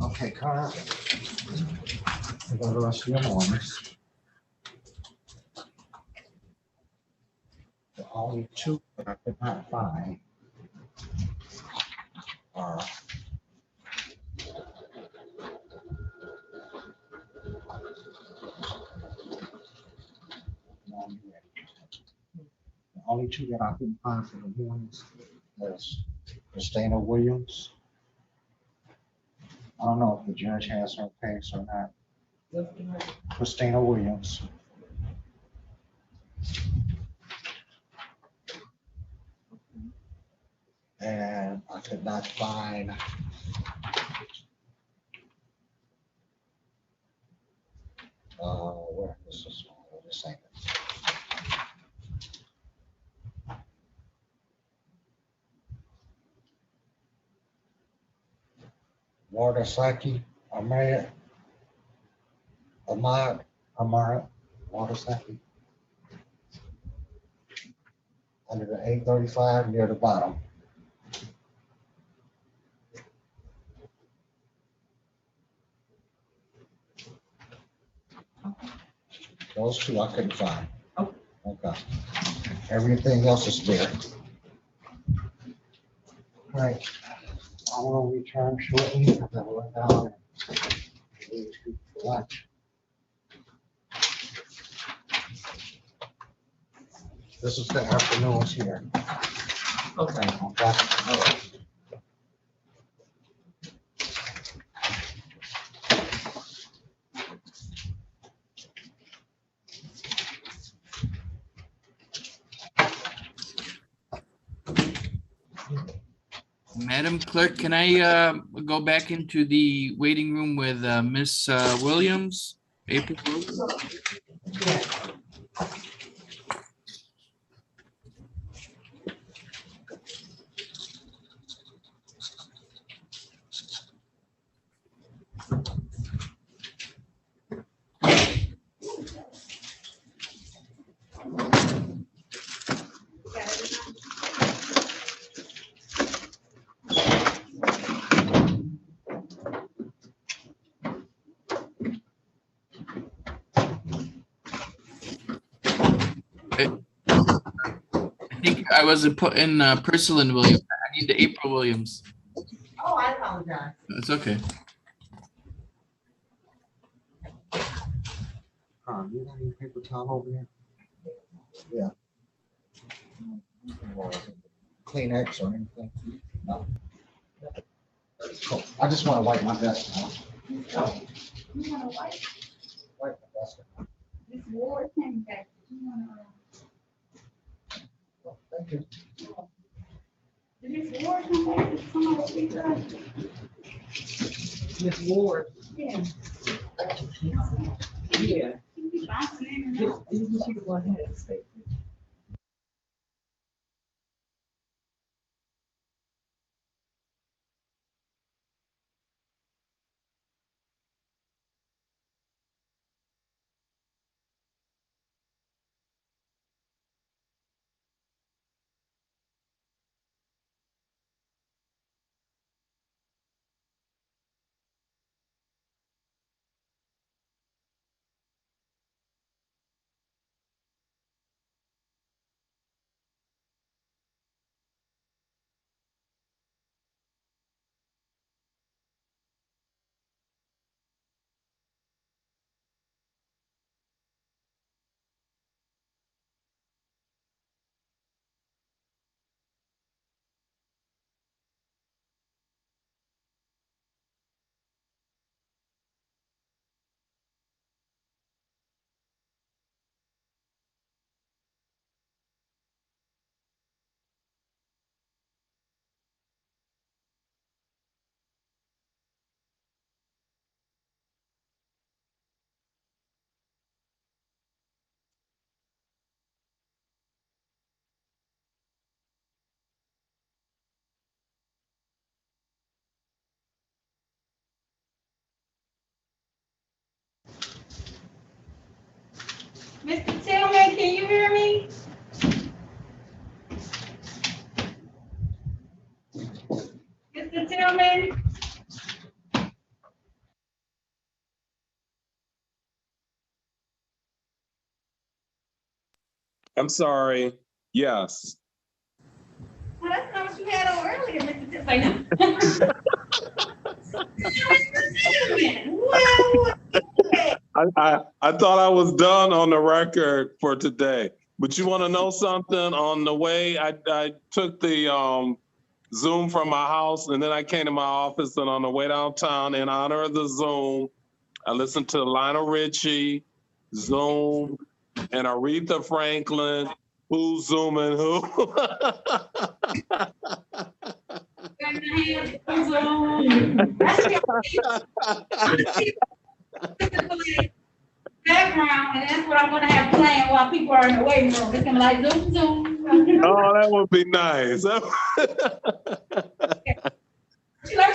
Okay, Carl. We go to the rest of your mornings. The only two that I could not find are the only two that I couldn't find for the mornings was Christina Williams. I don't know if the judge has her case or not. Christina Williams. And I could not find where this is, this ain't it. Walter Saki, Ahmad, Amara, Walter Saki. Under the 835 near the bottom. Those two I couldn't find. Okay. Everything else is there. All right. I will return shortly. I will let down and leave you for lunch. This is the afternoons here. Okay. Okay. Madam Clerk, can I go back into the waiting room with Miss Williams? April Williams? I think I was putting Purcellin Williams. I need the April Williams. Oh, I apologize. That's okay. You got any paper towel over there? Yeah. Or Kleenex or anything? No. Cool. I just want to wipe my desk now. Oh, you wanna wipe? Wipe my desk now. This Ward came back. You wanna, Oh, thank you. did Miss Ward come back? Did somebody speak to her? Miss Ward. Yeah. Yeah. She be bouncing in and You out. should go ahead and say. Mr. Tillman, can you hear me? Mr. Tillman? I'm sorry. Yes. Well, that's not what you had on earlier, Mr. Tillman. Mr. Tillman, well, I thought I was done on the record for today. But you want to know something? On the way, I took the Zoom from my house, and then I came to my office, and on the way downtown, in honor of the Zoom, I listened to Lionel Richie, Zoom, and Aretha Franklin, who's zooming who. Background, and that's what I'm gonna have playing while people are in the waiting room. It's gonna be like zoom, zoom. Oh, that would be nice. Clerk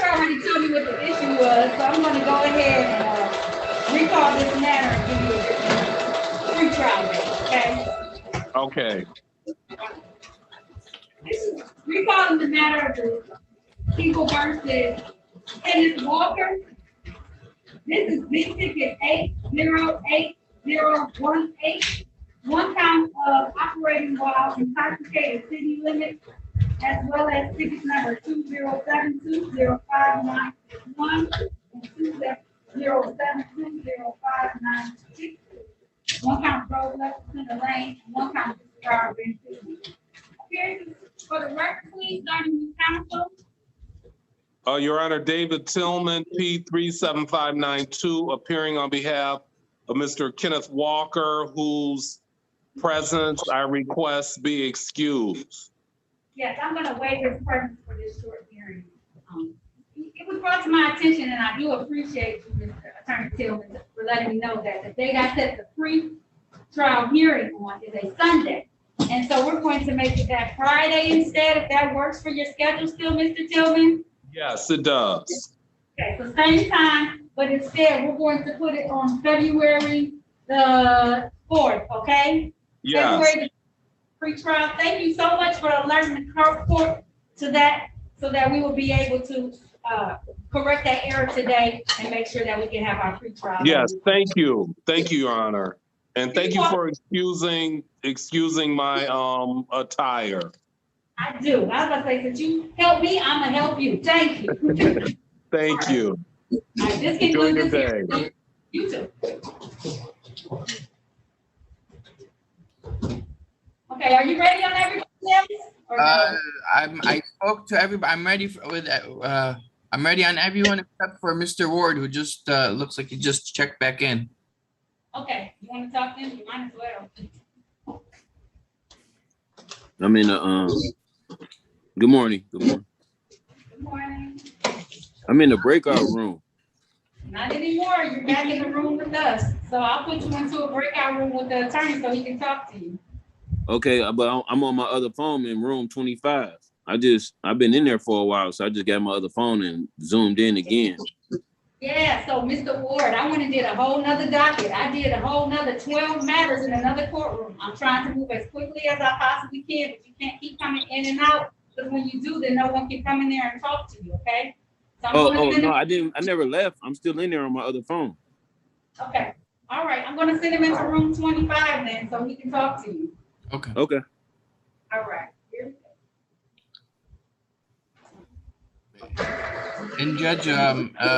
already told me what the issue was, so I'm gonna go ahead and recall this matter and give you a free trial date, okay? Okay. This is recalling the matter of the people versus Kenneth Walker. This is big ticket 808018, one count of operating while intoxicated city limits, as well as ticket number 20720591 and 20720596. One count drove left in the lane, and one count disregard beneficiary. Appearances for the record, please, starting with counsel. Your Honor, David Tillman, P37592, appearing on behalf of Mr. Kenneth Walker, whose presence I request be excused. Yes, I'm gonna waive his presence for this short hearing. It was brought to my attention, and I do appreciate you, Mr. Attorney Tillman, for letting me know that the date I set the pre-trial hearing on is a Sunday. And so we're going to make it that Friday instead, if that works for your schedule still, Mr. Tillman? Yes, it does. Okay, so same time, but instead, we're going to put it on February the 4th, okay? Yes. February the pre-trial. Thank you so much for alerting the court to that, so that we will be able to correct that error today and make sure that we can have our pre-trial. Yes, thank you. Thank you, Your Honor. And thank you for excusing my attire. I do. I was about to say, since you help me, I'm gonna help you. Thank you. Thank you. All right, this Enjoy your concludes this. day. You too. Okay, are you ready on everything else? Or no? I spoke to everybody. I'm ready I'm ready on everyone except for Mr. Ward, who just looks like he just checked back in. Okay, you want to talk to him? You might as well. I'm in good morning. Good morning. Good morning. I'm in the breakout room. Not anymore. You're back in the room with us. So I'll put you into a breakout room with the attorney so he can talk to you. Okay, but I'm on my other phone in room 25. I've been in there for a while, so I just got my other phone and zoomed in again. Yeah, so Mr. Ward, I went and did a whole nother docket. I did a whole nother 12 matters in another courtroom. I'm trying to move as quickly as I possibly can, but you can't keep coming in and out, because when you do, then no one can come in there and talk to you, okay? So No, I never left. I'm still in there on my other phone. Okay, all right, I'm gonna send him into room 25 then, so he can talk to you. Okay. Okay. All right, here we go. And Judge,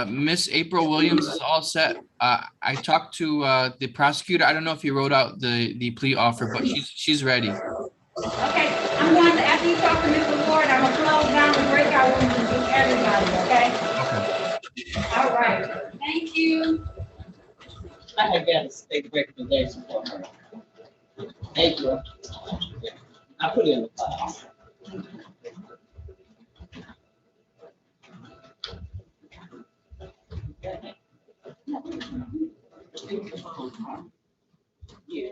Miss April Williams is all set. I talked to the prosecutor. I don't know if he wrote out the plea offer, but she's ready. Okay, I'm going to, after you talk to Mr. Ward, I'm gonna close down the breakout room and do everybody, okay? Okay. All right, thank you. I had got a state recommendation for her. April. I put it in the file. Yeah.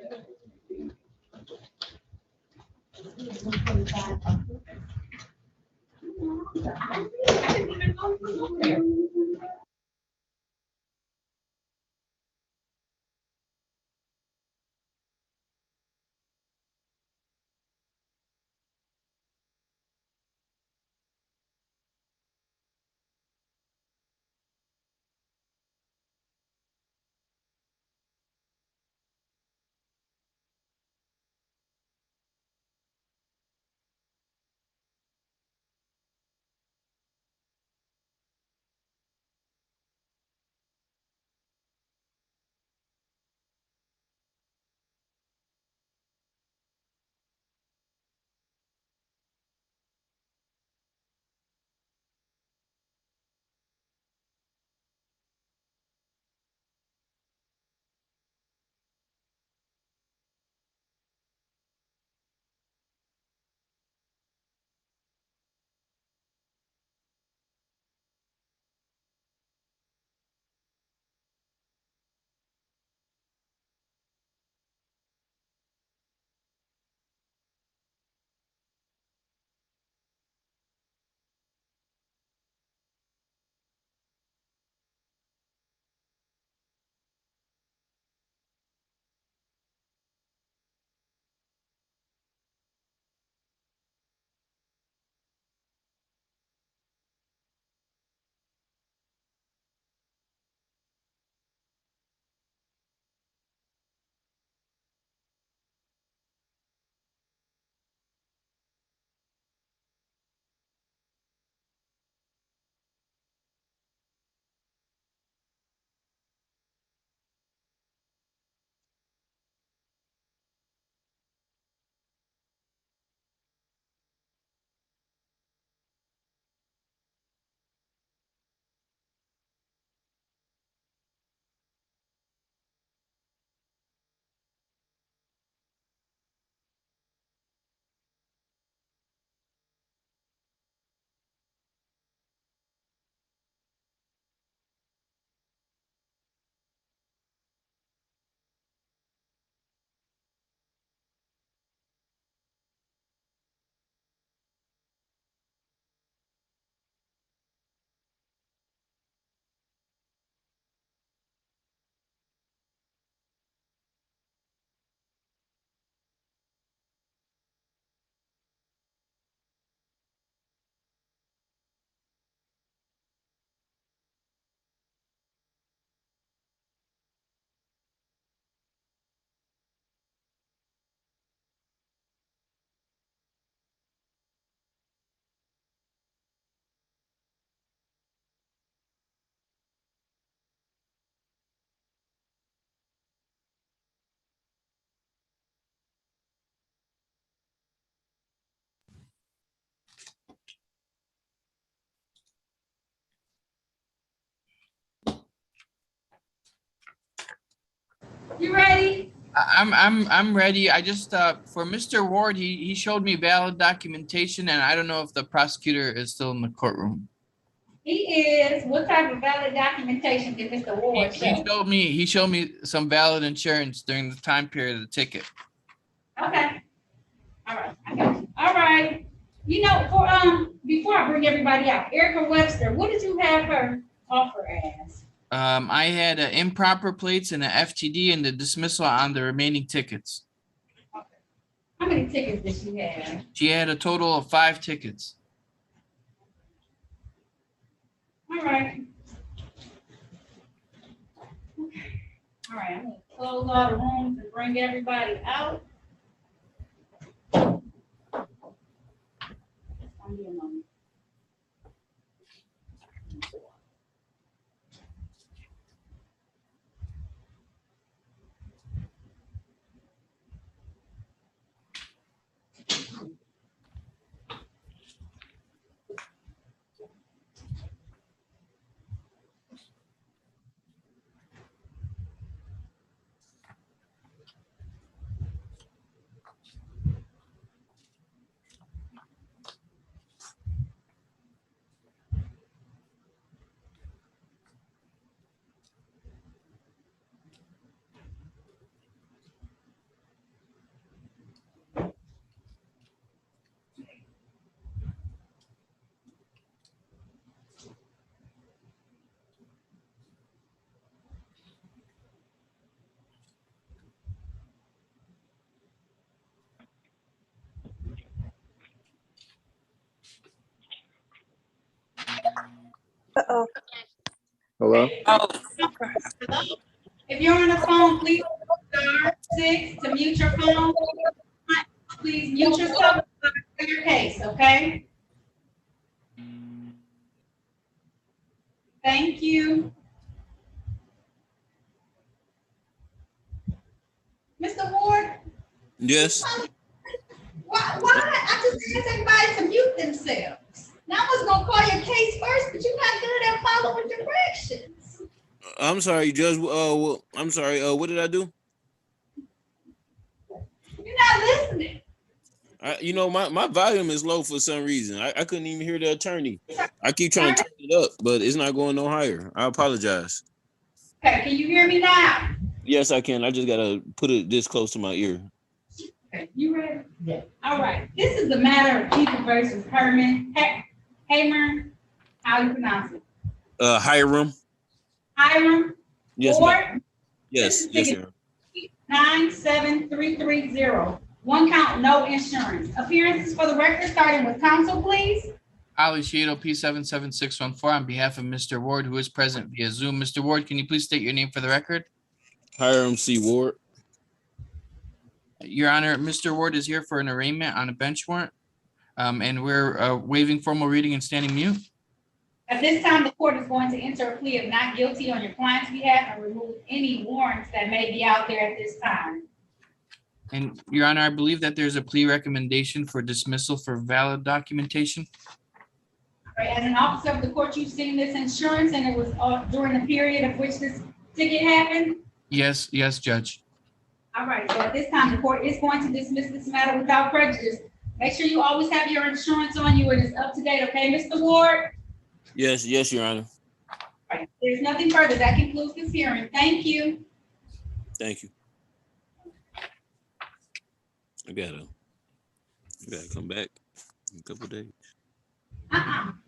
You ready? I'm ready. I just, for Mr. Ward, he showed me valid documentation and I don't know if the prosecutor is still in the courtroom. He is. What type of valid documentation did Mr. Ward show? He showed me some valid insurance during the time period of the ticket. Okay. All right. I got you. All right. You know, before I bring everybody out, Erica Webster, what did you have her offer as? I had improper plates and an FTD and the dismissal on the remaining tickets. How many tickets did she have? She had a total of 5 tickets. All right. Okay. All right, I'm gonna close all the rooms and bring everybody out. I'll be a moment. Uh-oh. Hello? Hello? If you're on the phone, please *6 to mute your phone. Please mute yourself in your case, okay? Thank you. Mr. Ward? Yes. Why? I just asked everybody to mute themselves. Now I was gonna call your case first, but you're not good at following directions. I'm sorry, Judge. I'm sorry. What did I do? You're not listening. My volume is low for some reason. I couldn't even hear the attorney. I keep trying to turn it up, but it's not going no higher. I apologize. Okay, can you hear me now? Yes, I can. I just gotta put it this close to my ear. Okay, you ready? Yeah. All right. This is the matter of People versus Herman Hamer. How you pronounce it? Hiram. Hiram. Yes, Ward. ma'am. Yes, yes, sir. 97330. One count, no insurance. Appearances for the record, starting with counsel, please. Ali Shado, P77614, on behalf of Mr. Ward, who is present via Zoom. Mr. Ward, can you please state your name for the record? Hiram C. Ward. Your Honor, Mr. Ward is here for an arraignment on a bench warrant, and we're waiving formal reading and standing mute. At this time, the court is going to enter a plea of not guilty on your client's behalf and remove any warrants that may be out there at this time. And Your Honor, I believe that there's a plea recommendation for dismissal for valid documentation. All right, as an officer of the court, you've seen this insurance and it was during the period of which this ticket happened? Yes, Judge. All right, so at this time, the court is going to dismiss this matter without prejudice. Make sure you always have your insurance on you. It is up to date, okay, Mr. Ward? Yes, Your Honor. All right, there's nothing further. That concludes this hearing. Thank you. Thank you. I gotta come back in a couple of days.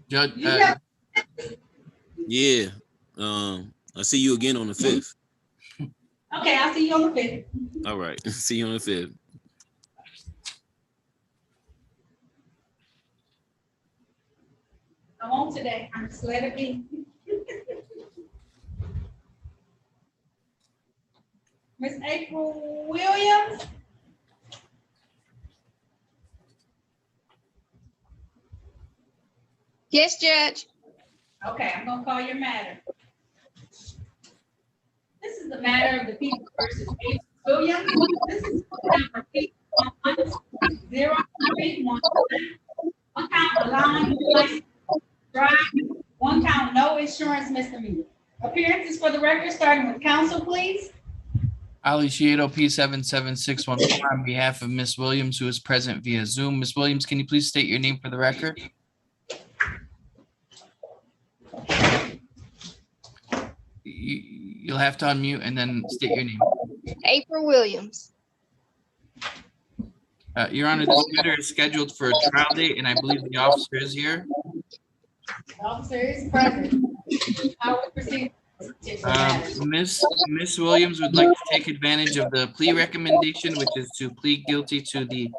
Judge, yeah. I'll see you again on the 5th. Okay, I'll see you on the 5th. All right. See you on the 5th. I won't today. I'm just let it be. Miss April Williams? Yes, Judge. Okay, I'm gonna call your matter. This is the matter of the people versus April Williams. This is number 031. One count allowing license drive, one count no insurance misdemeanor. Appearances for the record, starting with counsel, please. Ali Shiedo, P77614, on behalf of Ms. Williams, who is present via Zoom. Ms. Williams, can you please state your name for the record? You'll have to unmute and then state your name. April Williams. Your Honor, this matter is scheduled for a trial date, and I believe the officer is here. Officer is present. How we proceed? Miss Williams would like to take advantage of the plea recommendation, which is to plead guilty to the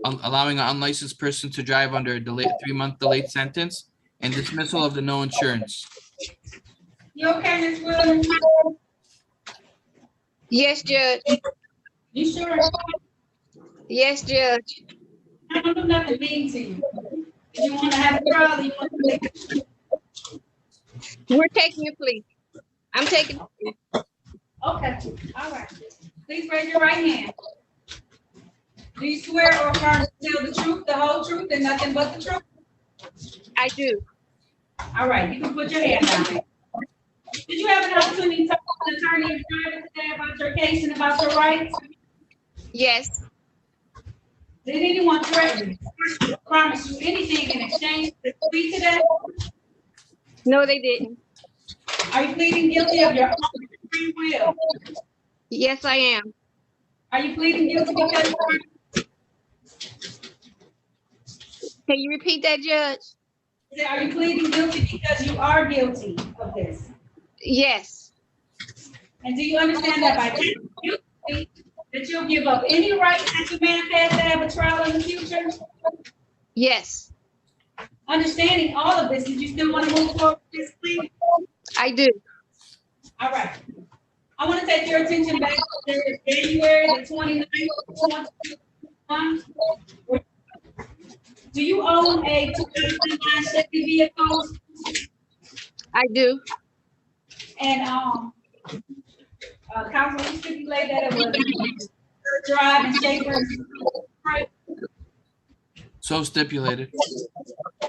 allowing an unlicensed person to drive under a 3-month delayed sentence and dismissal of the no insurance. You okay, Ms. Williams? Yes, Judge. You sure? Yes, Judge. I don't do nothing mean to you. If you want to have a trial, you want to take it. We're taking a plea. I'm taking a plea. Okay, all right. Please raise your right hand. Do you swear or affirm to tell the truth, the whole truth, and nothing but the truth? I do. All right, you can put your hand down. Did you have an opportunity to talk to the attorney in private today about your case and about your rights? Yes. Did anyone threaten you, promise you anything in exchange for the plea today? No, they didn't. Are you pleading guilty of your own free will? Yes, I am. Are you pleading guilty because? Can you repeat that, Judge? Are you pleading guilty because you are guilty of this? Yes. And do you understand that by pleading guilty, that you'll give up any rights that you manifest to have a trial in the future? Yes. Understanding all of this, did you still want to move forward with this plea? I do. All right. I want to take your attention back to January the 29th, 2021. Do you own a 2009 Chevy vehicle? I do. And counsel, you stipulate that it was drive and safer, right? So stipulated.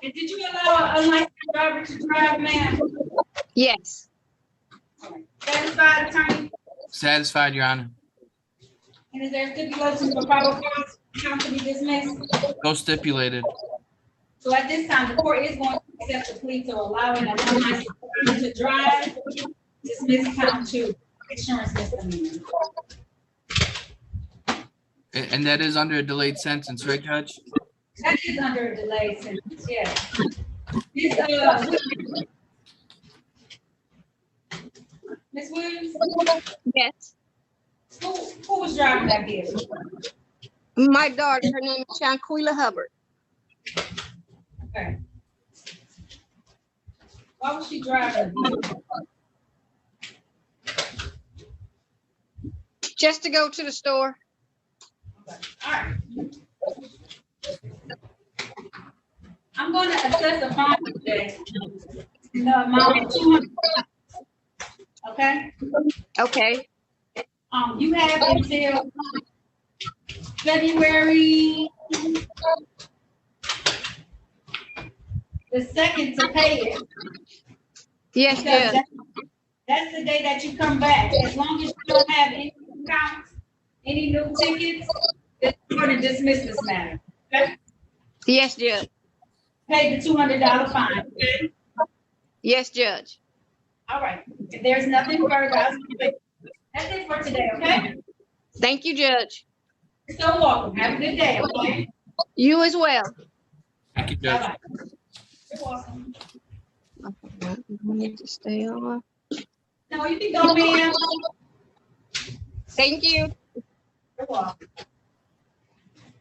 And did you allow an unlicensed driver to drive, ma'am? Yes. Satisfied, attorney? Satisfied, Your Honor. And is there a stipulation for probable cause count to be dismissed? So stipulated. So at this time, the court is going to accept the plea to allowing an unlicensed driver to drive, dismiss count 2, insurance misdemeanor. And that is under a delayed sentence, right, Judge? That is under a delayed sentence, yes. Ms. Williams? Yes. Who was driving that vehicle? My daughter, her name is Shanquila Hubbard. Okay. Why was she driving? Just to go to the store. Okay. All right. I'm going to assess a fine today. The amount of $200. Okay? Okay. You have until February the 2nd to pay it. Yes, Because yes. that's the day that you come back. As long as you don't have any new counts, any new tickets, it's going to dismiss this matter. Okay? Yes, Judge. Pay the $200 fine. Okay? Yes, Judge. All right. If there's nothing further, that's it for today, okay? Thank you, Judge. You're so welcome. Have a good day, okay? You as well. Thank you, Judge. Bye-bye. You're welcome. I need to stay on. No, you can go, ma'am. Thank you. You're welcome.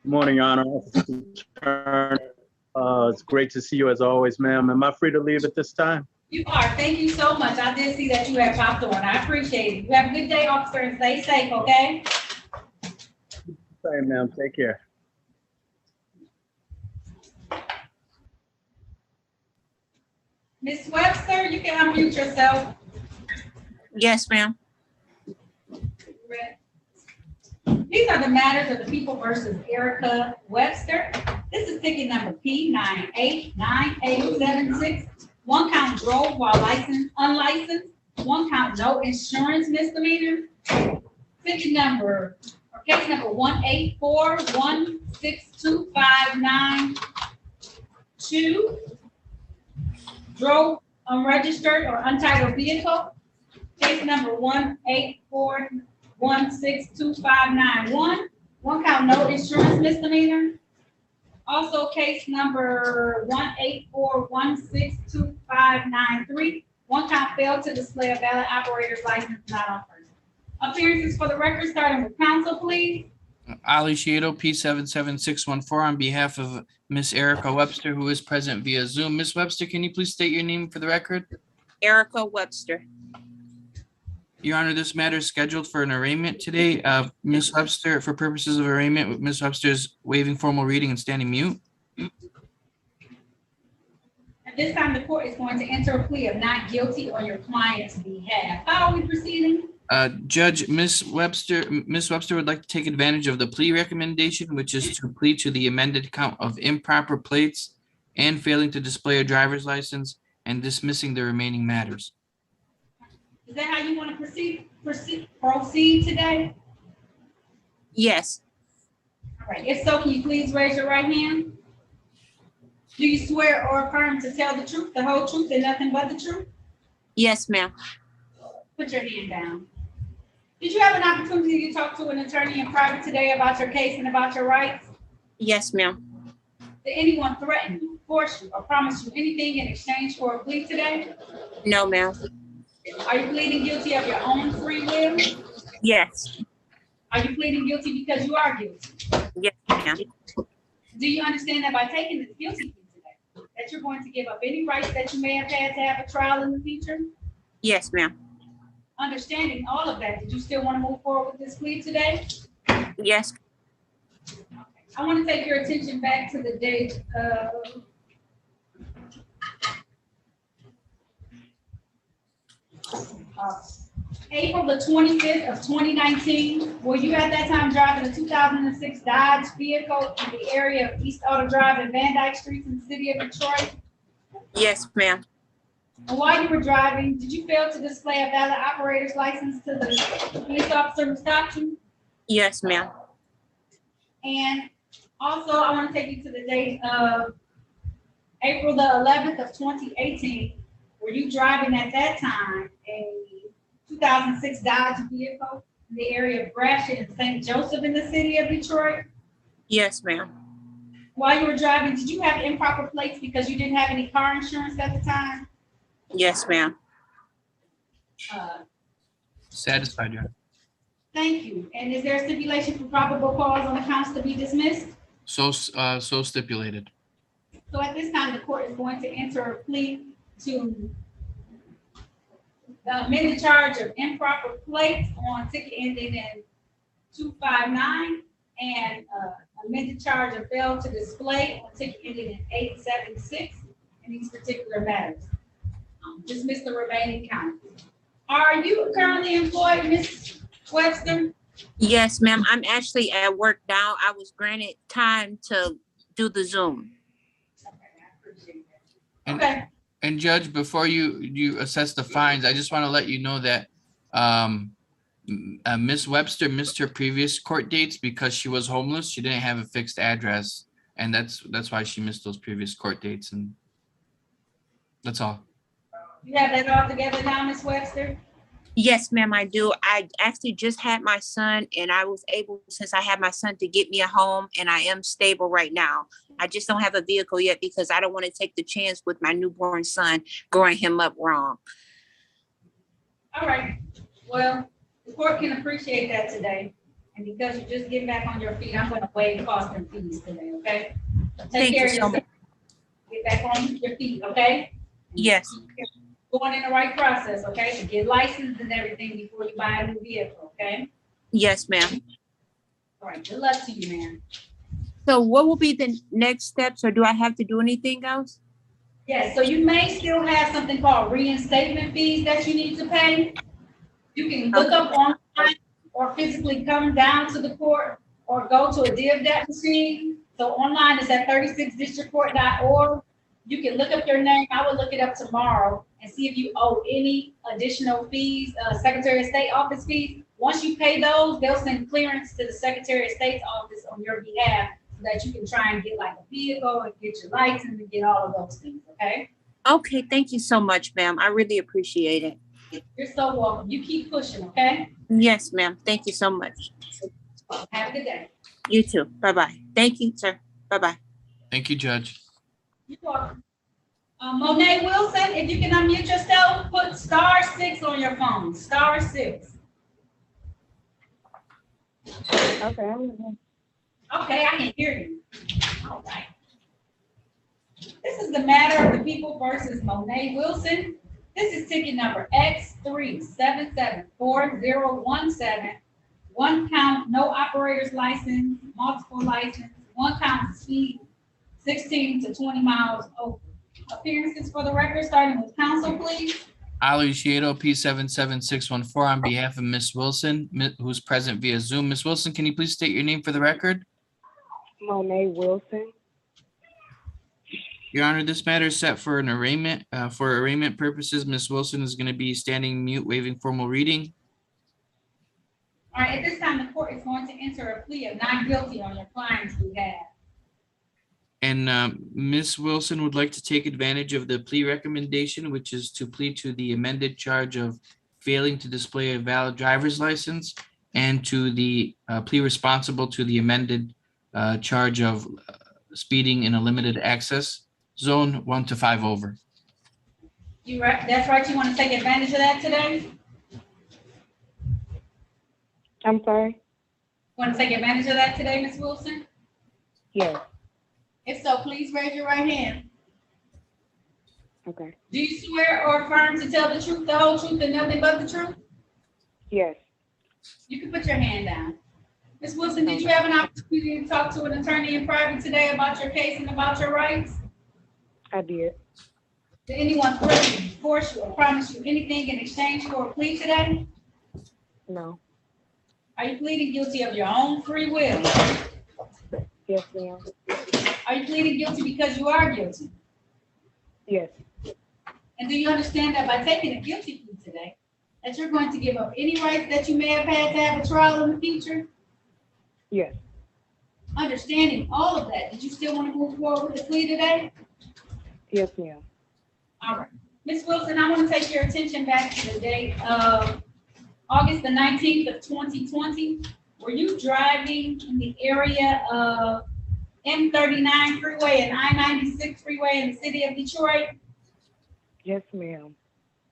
Morning, Your Honor. It's great to see you as always, ma'am. Am I free to leave at this time? You are. Thank you so much. I did see that you had popped on. I appreciate it. You have a good day, officer, and stay safe, okay? Same, ma'am. Take care. Ms. Webster, you can unmute yourself. Yes, ma'am. These are the matters of the people versus Erica Webster. This is ticket number P989876. One count drove while unlicensed One count, no insurance misdemeanor. Case number 184162592. Drove unregistered or untitled vehicle. Case number 184162591. One count, no insurance misdemeanor. Also, case number 184162593. One count, failed to display a valid operator's license not on person. Appearances for the record, starting with counsel, please. Ali Shado, P77614, on behalf of Miss Erica Webster, who is present via Zoom. Miss Webster, can you please state your name for the record? Erica Webster. Your Honor, this matter is scheduled for an arraignment today. Miss Webster, for purposes of arraignment, Miss Webster is waiving formal reading and standing mute. At this time, the court is going to enter a plea of not guilty on your client's behalf. How are we proceeding? Judge, Miss Webster would like to take advantage of the plea recommendation, which is to plead to the amended count of improper plates and failing to display a driver's license and dismissing the remaining matters. Is that how you want to proceed today? Yes. All right, if so, can you please raise your right hand? Do you swear or affirm to tell the truth, the whole truth, and nothing but the truth? Yes, ma'am. Put your hand down. Did you have an opportunity to talk to an attorney in private today about your case and about your rights? Yes, ma'am. Did anyone threaten you, force you, or promise you anything in exchange for a plea today? No, ma'am. Are you pleading guilty of your own free will? Yes. Are you pleading guilty because you are guilty? Yes, ma'am. Do you understand that by taking this guilty plea today, that you're going to give up any rights that you may have had to have a trial in the future? Yes, ma'am. Understanding all of that, did you still want to move forward with this plea today? Yes. I want to take your attention back to the date of April the 25th of 2019. Were you at that time driving a 2006 Dodge vehicle in the area of East Auto Drive and Van Dyke Streets in the city of Detroit? Yes, ma'am. And while you were driving, did you fail to display a valid operator's license to the police officer who stopped you? Yes, ma'am. And also, I want to take you to the date of April the 11th of 2018. Were you driving at that time a 2006 Dodge vehicle in the area of Gratiot and St. Joseph in the city of Detroit? Yes, ma'am. While you were driving, did you have improper plates because you didn't have any car insurance at the time? Yes, ma'am. Satisfied, Your Honor. Thank you. And is there a stipulation for probable cause on the counts to be dismissed? So stipulated. So at this time, the court is going to enter a plea to amend the charge of improper plates on ticket ending in 259 and amend the charge of fail to display on ticket ending in 876 in these particular matters. Dismiss the remaining counts. Are you currently employed, Ms. Webster? Yes, ma'am. I'm actually at work now. I was granted time to do the Zoom. Okay. And Judge, before you assess the fines, I just want to let you know that Ms. Webster missed her previous court dates because she was homeless. She didn't have a fixed address, and that's why she missed those previous court dates. And that's all. You have that all together now, Ms. Webster? Yes, ma'am, I do. I actually just had my son and I was able, since I had my son, to get me a home, and I am stable right now. I just don't have a vehicle yet because I don't want to take the chance with my newborn son growing him up wrong. All right. Well, the court can appreciate that today. And because you're just getting back on your feet, I'm going to waive costs and fees today, okay? Take care of yourself. Get back on your feet, okay? Yes. Going in the right process, okay? To get licensed and everything before you buy a new vehicle, okay? Yes, ma'am. All right, good luck to you, ma'am. So what will be the next steps, or do I have to do anything else? Yes, so you may still have something called reinstatement fees that you need to pay. You can look up online or physically come down to the court or go to a DivDat machine. So online is at 36districtcourt.org. You can look up your name. I will look it up tomorrow and see if you owe any additional fees, Secretary of State office fees. Once you pay those, they'll send clearance to the Secretary of State's office on your behalf so that you can try and get like a vehicle and get your license and get all of those things, okay? Okay, thank you so much, ma'am. I really appreciate it. You're so welcome. You keep pushing, okay? Yes, ma'am. Thank you so much. Have a good day. You too. Bye-bye. Thank you, sir. Bye-bye. Thank you, Judge. You're welcome. Monet Wilson, if you can unmute yourself, put *6 on your phone, *6. Okay. Okay, I can hear you. All right. This is the matter of the people versus Monet Wilson. This is ticket number X3774017. One count, no operator's license, multiple license, one count speed, 16 to 20 miles over. Appearances for the record, starting with counsel, please. Ali Shiedo, P77614, on behalf of Ms. Wilson, who's present via Zoom. Ms. Wilson, can you please state your name for the record? Monet Wilson. Your Honor, this matter is set for an arraignment. For arraignment purposes, Ms. Wilson is going to be standing mute, waiving formal reading. All right, at this time, the court is going to enter a plea of not guilty on your client's behalf. And Ms. Wilson would like to take advantage of the plea recommendation, which is to plead to the amended charge of failing to display a valid driver's license and to the plea responsible to the amended charge of speeding in a limited access zone 1 to 5 over. That's right, you want to take advantage of that today? I'm sorry? Want to take advantage of that today, Ms. Wilson? Yes. If so, please raise your right hand. Okay. Do you swear or affirm to tell the truth, the whole truth, and nothing but the truth? Yes. You can put your hand down. Ms. Wilson, did you have an opportunity to talk to an attorney in private today about your case and about your rights? I did. Did anyone threaten you, force you, or promise you anything in exchange for a plea today? No. Are you pleading guilty of your own free will? Yes, ma'am. Are you pleading guilty because you are guilty? Yes. And do you understand that by taking a guilty plea today, that you're going to give up any rights that you may have had to have a trial in the future? Yes. Understanding all of that, did you still want to move forward with the plea today? Yes, ma'am. All right. Ms. Wilson, I want to take your attention back to the date of August the 19th of 2020. Were you driving in the area of M39 freeway and I-96 freeway in the city of Detroit? Yes, ma'am.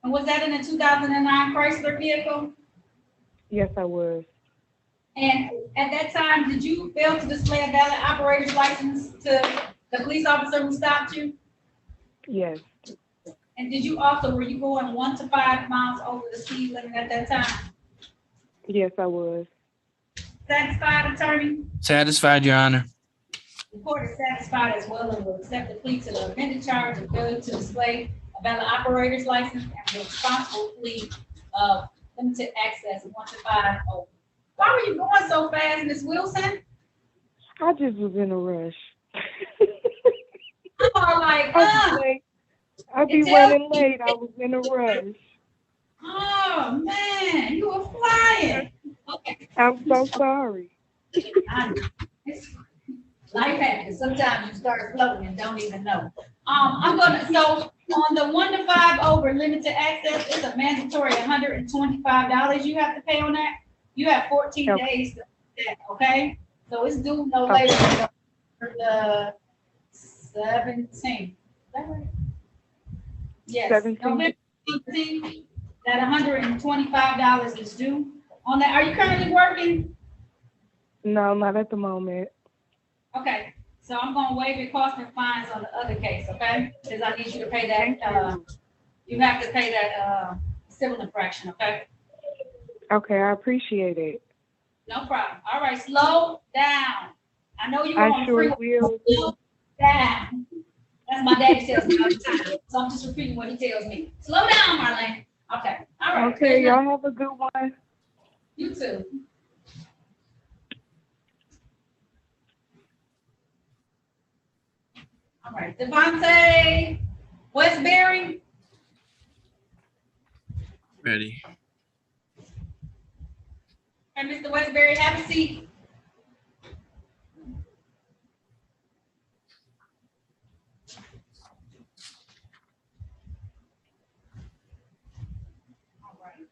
And was that in a 2009 Chrysler vehicle? Yes, I was. And at that time, did you fail to display a valid operator's license to the police officer who stopped you? Yes. And did you also, were you going 1 to 5 miles over the speed limit at that time? Yes, I was. Satisfied, attorney? Satisfied, Your Honor. The court is satisfied as well and will accept the plea to the amended charge of failure to display a valid operator's license and the responsible plea of limited access 1 to 5 over. Why were you going so fast, Ms. Wilson? I just was in a rush. Oh my God. I'd be running late. I was in a rush. Oh man, you were flying. Okay. I'm so sorry. Life happens. Sometimes you start floating and don't even know. So on the 1 to 5 over limited access, it's a mandatory $125 you have to pay on that. You have 14 days to do that, okay? So it's due no later than the 17th. Is that right? Yes. 17th. November 17th, that $125 is due on that. Are you currently working? No, not at the moment. Okay, so I'm gonna waive your cost and fines on the other case, okay? Because I need you to pay that, you have to pay that civil infraction, okay? Okay, I appreciate it. No problem. All right, slow down. I know you I on sure free. will. Slow down. That's my daddy tells me all the time. So I'm just repeating what he tells me. Slow down, Marlena. Okay, all right. Okay, y'all have a good one. You too. All right, Devontae Westbury, Ready. and Mr. Westbury, have a seat. All right.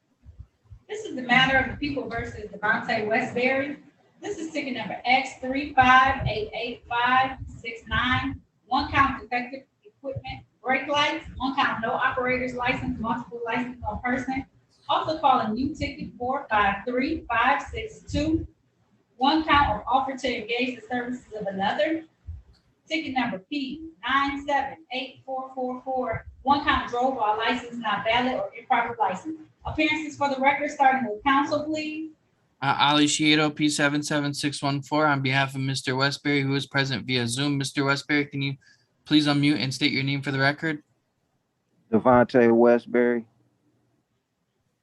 This is the matter of the people versus Devontae Westbury. This is ticket number X3588569. One count defective equipment, brake lights, one count no operator's license, multiple license on person. Also calling new ticket 453562. One count of offer to engage the services of another. Ticket number P978444. One count drove while license not valid or improper license. Appearances for the record, starting with counsel, please. Ali Shiedo, P77614, on behalf of Mr. Westbury, who is present via Zoom. Mr. Westbury, can you please unmute and state your name for the record? Devontae Westbury.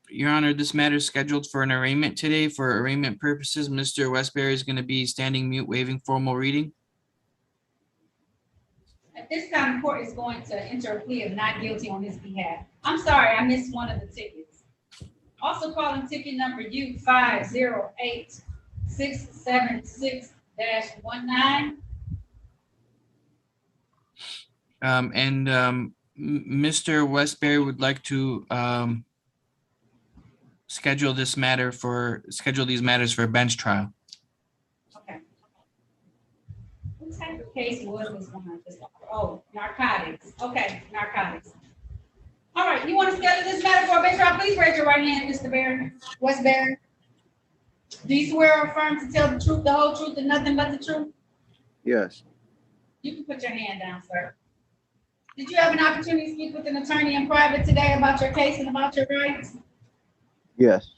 Your Honor, this matter is scheduled for an arraignment today. For arraignment purposes, Mr. Westbury is going to be standing mute, waiving formal reading. At this time, the court is going to enter a plea of not guilty on his behalf. I'm sorry, I missed one of the tickets. Also calling ticket number U508676-19. Mr. Westbury would like to schedule these matters for a bench trial. Okay. What type of case was this one? Oh, narcotics. Okay, narcotics. All right, you want to schedule this matter for a bench trial? Please raise your right hand, Mr. Westbury. Do you swear or affirm to tell the truth, the whole truth, and nothing but the truth? Yes. You can put your hand down, sir. Did you have an opportunity to speak with an attorney in private today about your case and about your rights? Yes.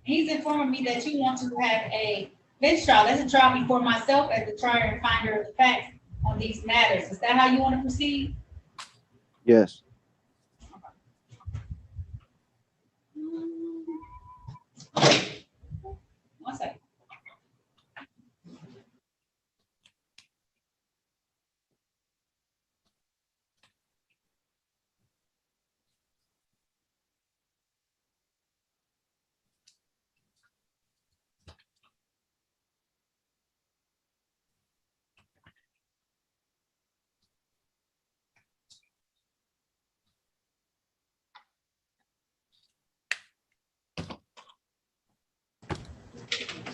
He's informing me that you want to have a bench trial. That's a trial before myself as the trier and finder of the facts on these matters. Is that how you want to proceed? Yes. One second.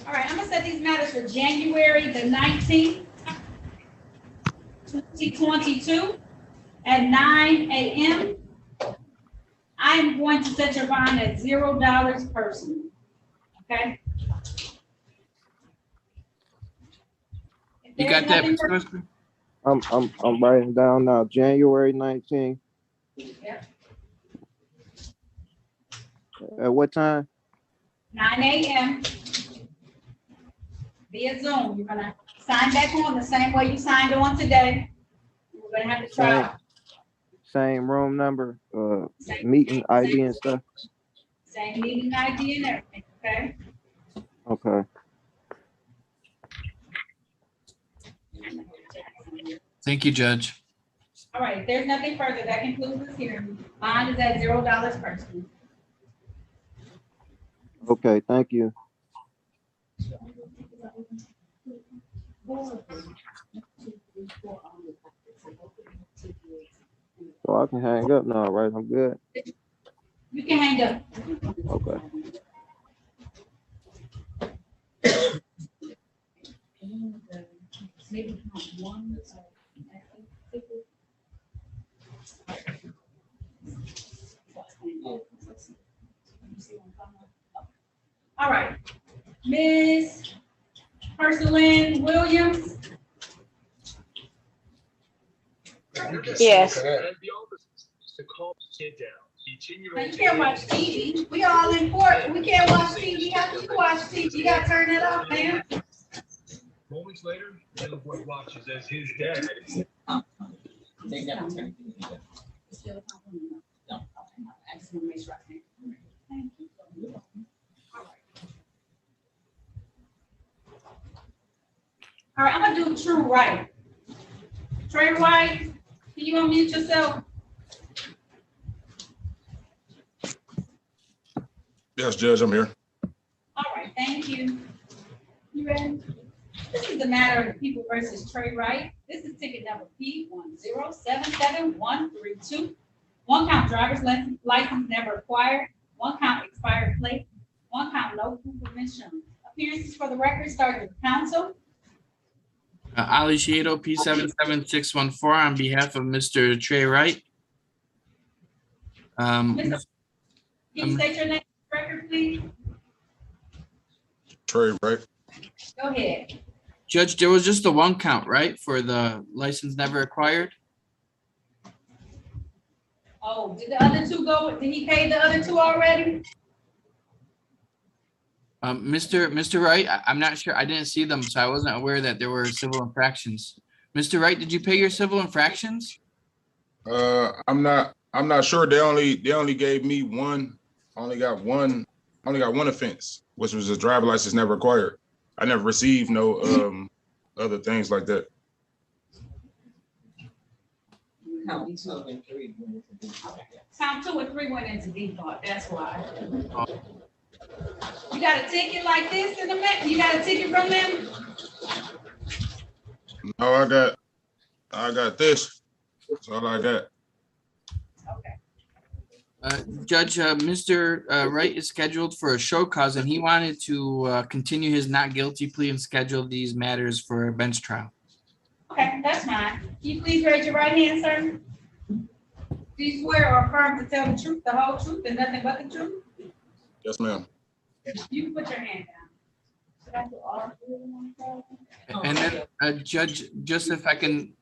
All right, I'm gonna set these matters for January the 19th, 2022 at 9 a.m. I am going to set your bond at $0 person. Okay? You got that, Mr. Westbury? I'm writing down now. January 19th. Yep. At what time? 9 a.m. via Zoom. You're gonna sign back on the same way you signed on today. We're gonna have to try. Same room number, meeting ID and stuff. Same meeting ID and everything, okay? Okay. Thank you, Judge. All right, if there's nothing further, that concludes this hearing. Bond is at $0 person. Okay, thank you. So I can hang up now, right? I'm good. You can hang up. Okay. All right, Ms. Ursuline Williams. Yes. Now, you can't watch TV. We all in court. We can't watch TV. How can you watch TV? You gotta turn that off, man. Moments later, little boy watches as his dad. All right, I'm gonna do true right. Trey White, can you unmute yourself? Yes, Judge, I'm here. All right, thank you. You ready? This is the matter of the people versus Trey Wright. This is ticket number P1077132. One count driver's license never acquired, one count expired plate, one count no proof of insurance. Appearances for the record, starting with counsel. Ali Shiedo, P77614 on behalf of Mr. Trey Wright. Can you state your name for the record, please? Trey, right? Go ahead. Judge, there was just the one count, right, for the license never acquired? Oh, did the other two go? Did he pay the other two already? Mr. Wright, I'm not sure. I didn't see them, so I wasn't aware that there were civil infractions. Mr. Wright, did you pay your civil infractions? I'm not sure. They only gave me one. I only got one offense, which was a driver license never acquired. I never received no other things like that. Count 2 and 3 went into default. That's why. You got a ticket like this in the back? You got a ticket from them? No, I got this. That's all I got. Okay. Judge, Mr. Wright is scheduled for a show cause, and he wanted to continue his not guilty plea and schedule these matters for a bench trial. Okay, that's fine. Can you please raise your right hand, sir? Do you swear or affirm to tell the truth, the whole truth, and nothing but the truth? Yes, ma'am. You can put your hand down. Should I do all three in one go? And then, Judge, just if I can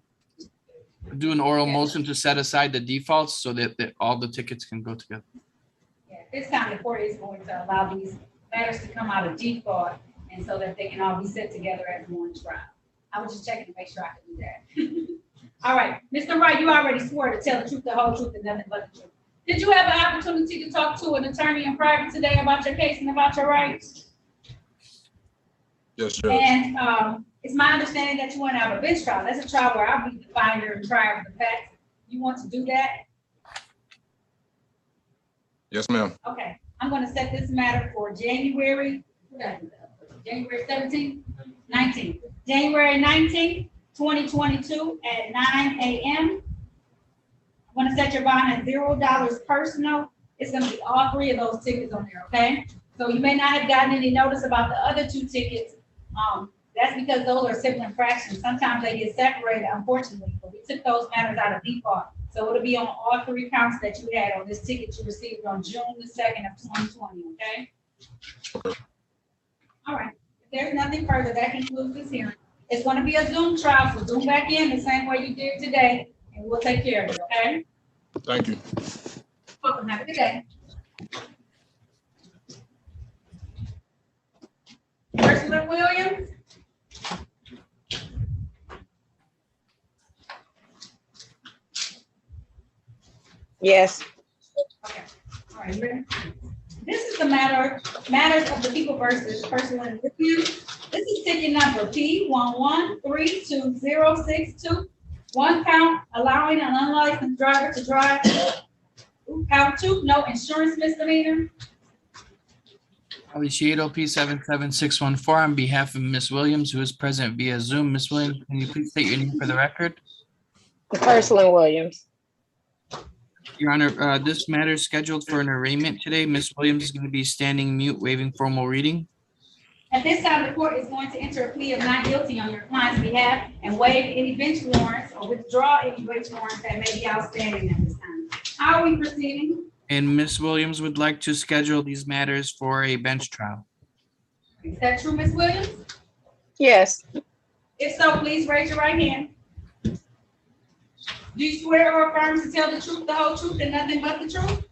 do an oral motion to set aside the defaults so that all the tickets can go together. Yeah, this time the court is going to allow these matters to come out of default and so that they can all be set together as one trial. I was just checking to make sure I could do that. All right, Mr. Wright, you already swore to tell the truth, the whole truth, and nothing but the truth. Did you have an opportunity to talk to an attorney in private today about your case and about your rights? Yes, Judge. And it's my understanding that you want to have a bench trial. That's a trial where I'll be the finder and trier of the facts. You want to do that? Yes, ma'am. Okay, I'm going to set this matter for January 17th, 19th. January 19th, 2022 at 9 a.m. I'm going to set your bond at $0 personal. It's going to be all three of those tickets on there, okay? So you may not have gotten any notice about the other two tickets. That's because those are civil infractions. Sometimes they get separated, unfortunately, but we took those matters out of default. So it'll be on all three counts that you had on this ticket you received on June the 2nd of 2020, okay? All right, if there's nothing further, that concludes this hearing. It's going to be a Zoom trial, so Zoom back in the same way you did today, and we'll take care of it, okay? Thank you. Welcome, have a good day. Ursula Williams? Yes. Okay, all right, you ready? This is the matters of the people versus Ursula Williams. This is ticket number P1132062. One count allowing an unlicensed driver to drive. Count 2, no insurance misdemeanor. Ali Shiedo, P77614 on behalf of Ms. Williams, who is present via Zoom. Ms. Williams, can you please state your name for the record? Ursula Williams. Your Honor, this matter is scheduled for an arraignment today. Ms. Williams is going to be standing mute, waiving formal reading. At this time, the court is going to enter a plea of not guilty on your client's behalf and waive any bench warrants or withdraw any bench warrants that may be outstanding at this time. How are we proceeding? And Ms. Williams would like to schedule these matters for a bench trial. Is that true, Ms. Williams? Yes. If so, please raise your right hand. Do you swear or affirm to tell the truth, the whole truth, and nothing but the truth?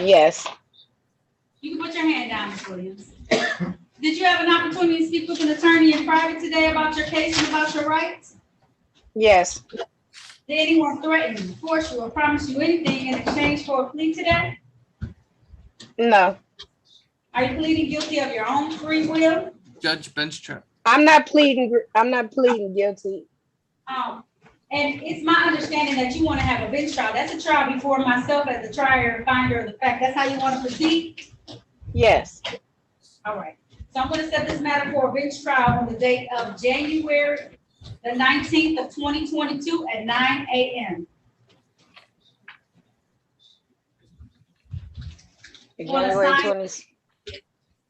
Yes. You can put your hand down, Ms. Williams. Did you have an opportunity to speak with an attorney in private today about your case and about your rights? Yes. Did anyone threaten you, force you, or promise you anything in exchange for a plea today? No. Are you pleading guilty of your own free will? Judge, bench trial. I'm not pleading guilty. And it's my understanding that you want to have a bench trial. That's a trial before myself as the trier and finder of the fact. That's how you want to proceed? Yes. All right. So I'm going to set this matter for a bench trial on the date of January the 19th of 2022 at 9 a.m. January 20.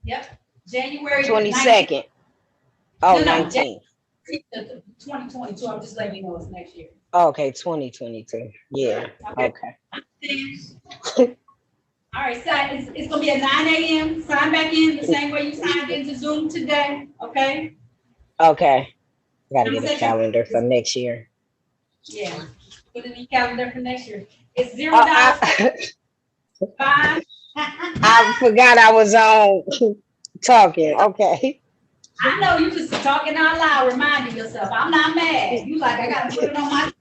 Yep, January 22nd. Oh, No, 19th. 2022, I'm just letting you know it's next year. Okay, 2022. Yeah, okay. All right, so it's gonna be at 9 a.m. Sign back in the same way you signed into Zoom today, okay? Okay. Gotta get a calendar for next year. Yeah, put it in your calendar for next year. It's $0. Fine. I forgot I was on talking. Okay. I know you just talking out loud, reminding yourself. I'm not mad. You like, I gotta put it on my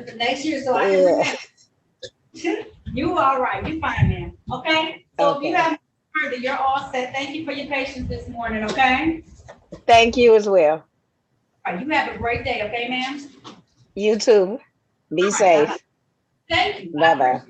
for next year so I can remember. You all right, you fine, man. Okay? So if you have further, you're all set. Thank you for your patience this morning, okay? Thank you as well. All right, you have a great day, okay, ma'am? You too. Be safe. Thank you. Bye-bye.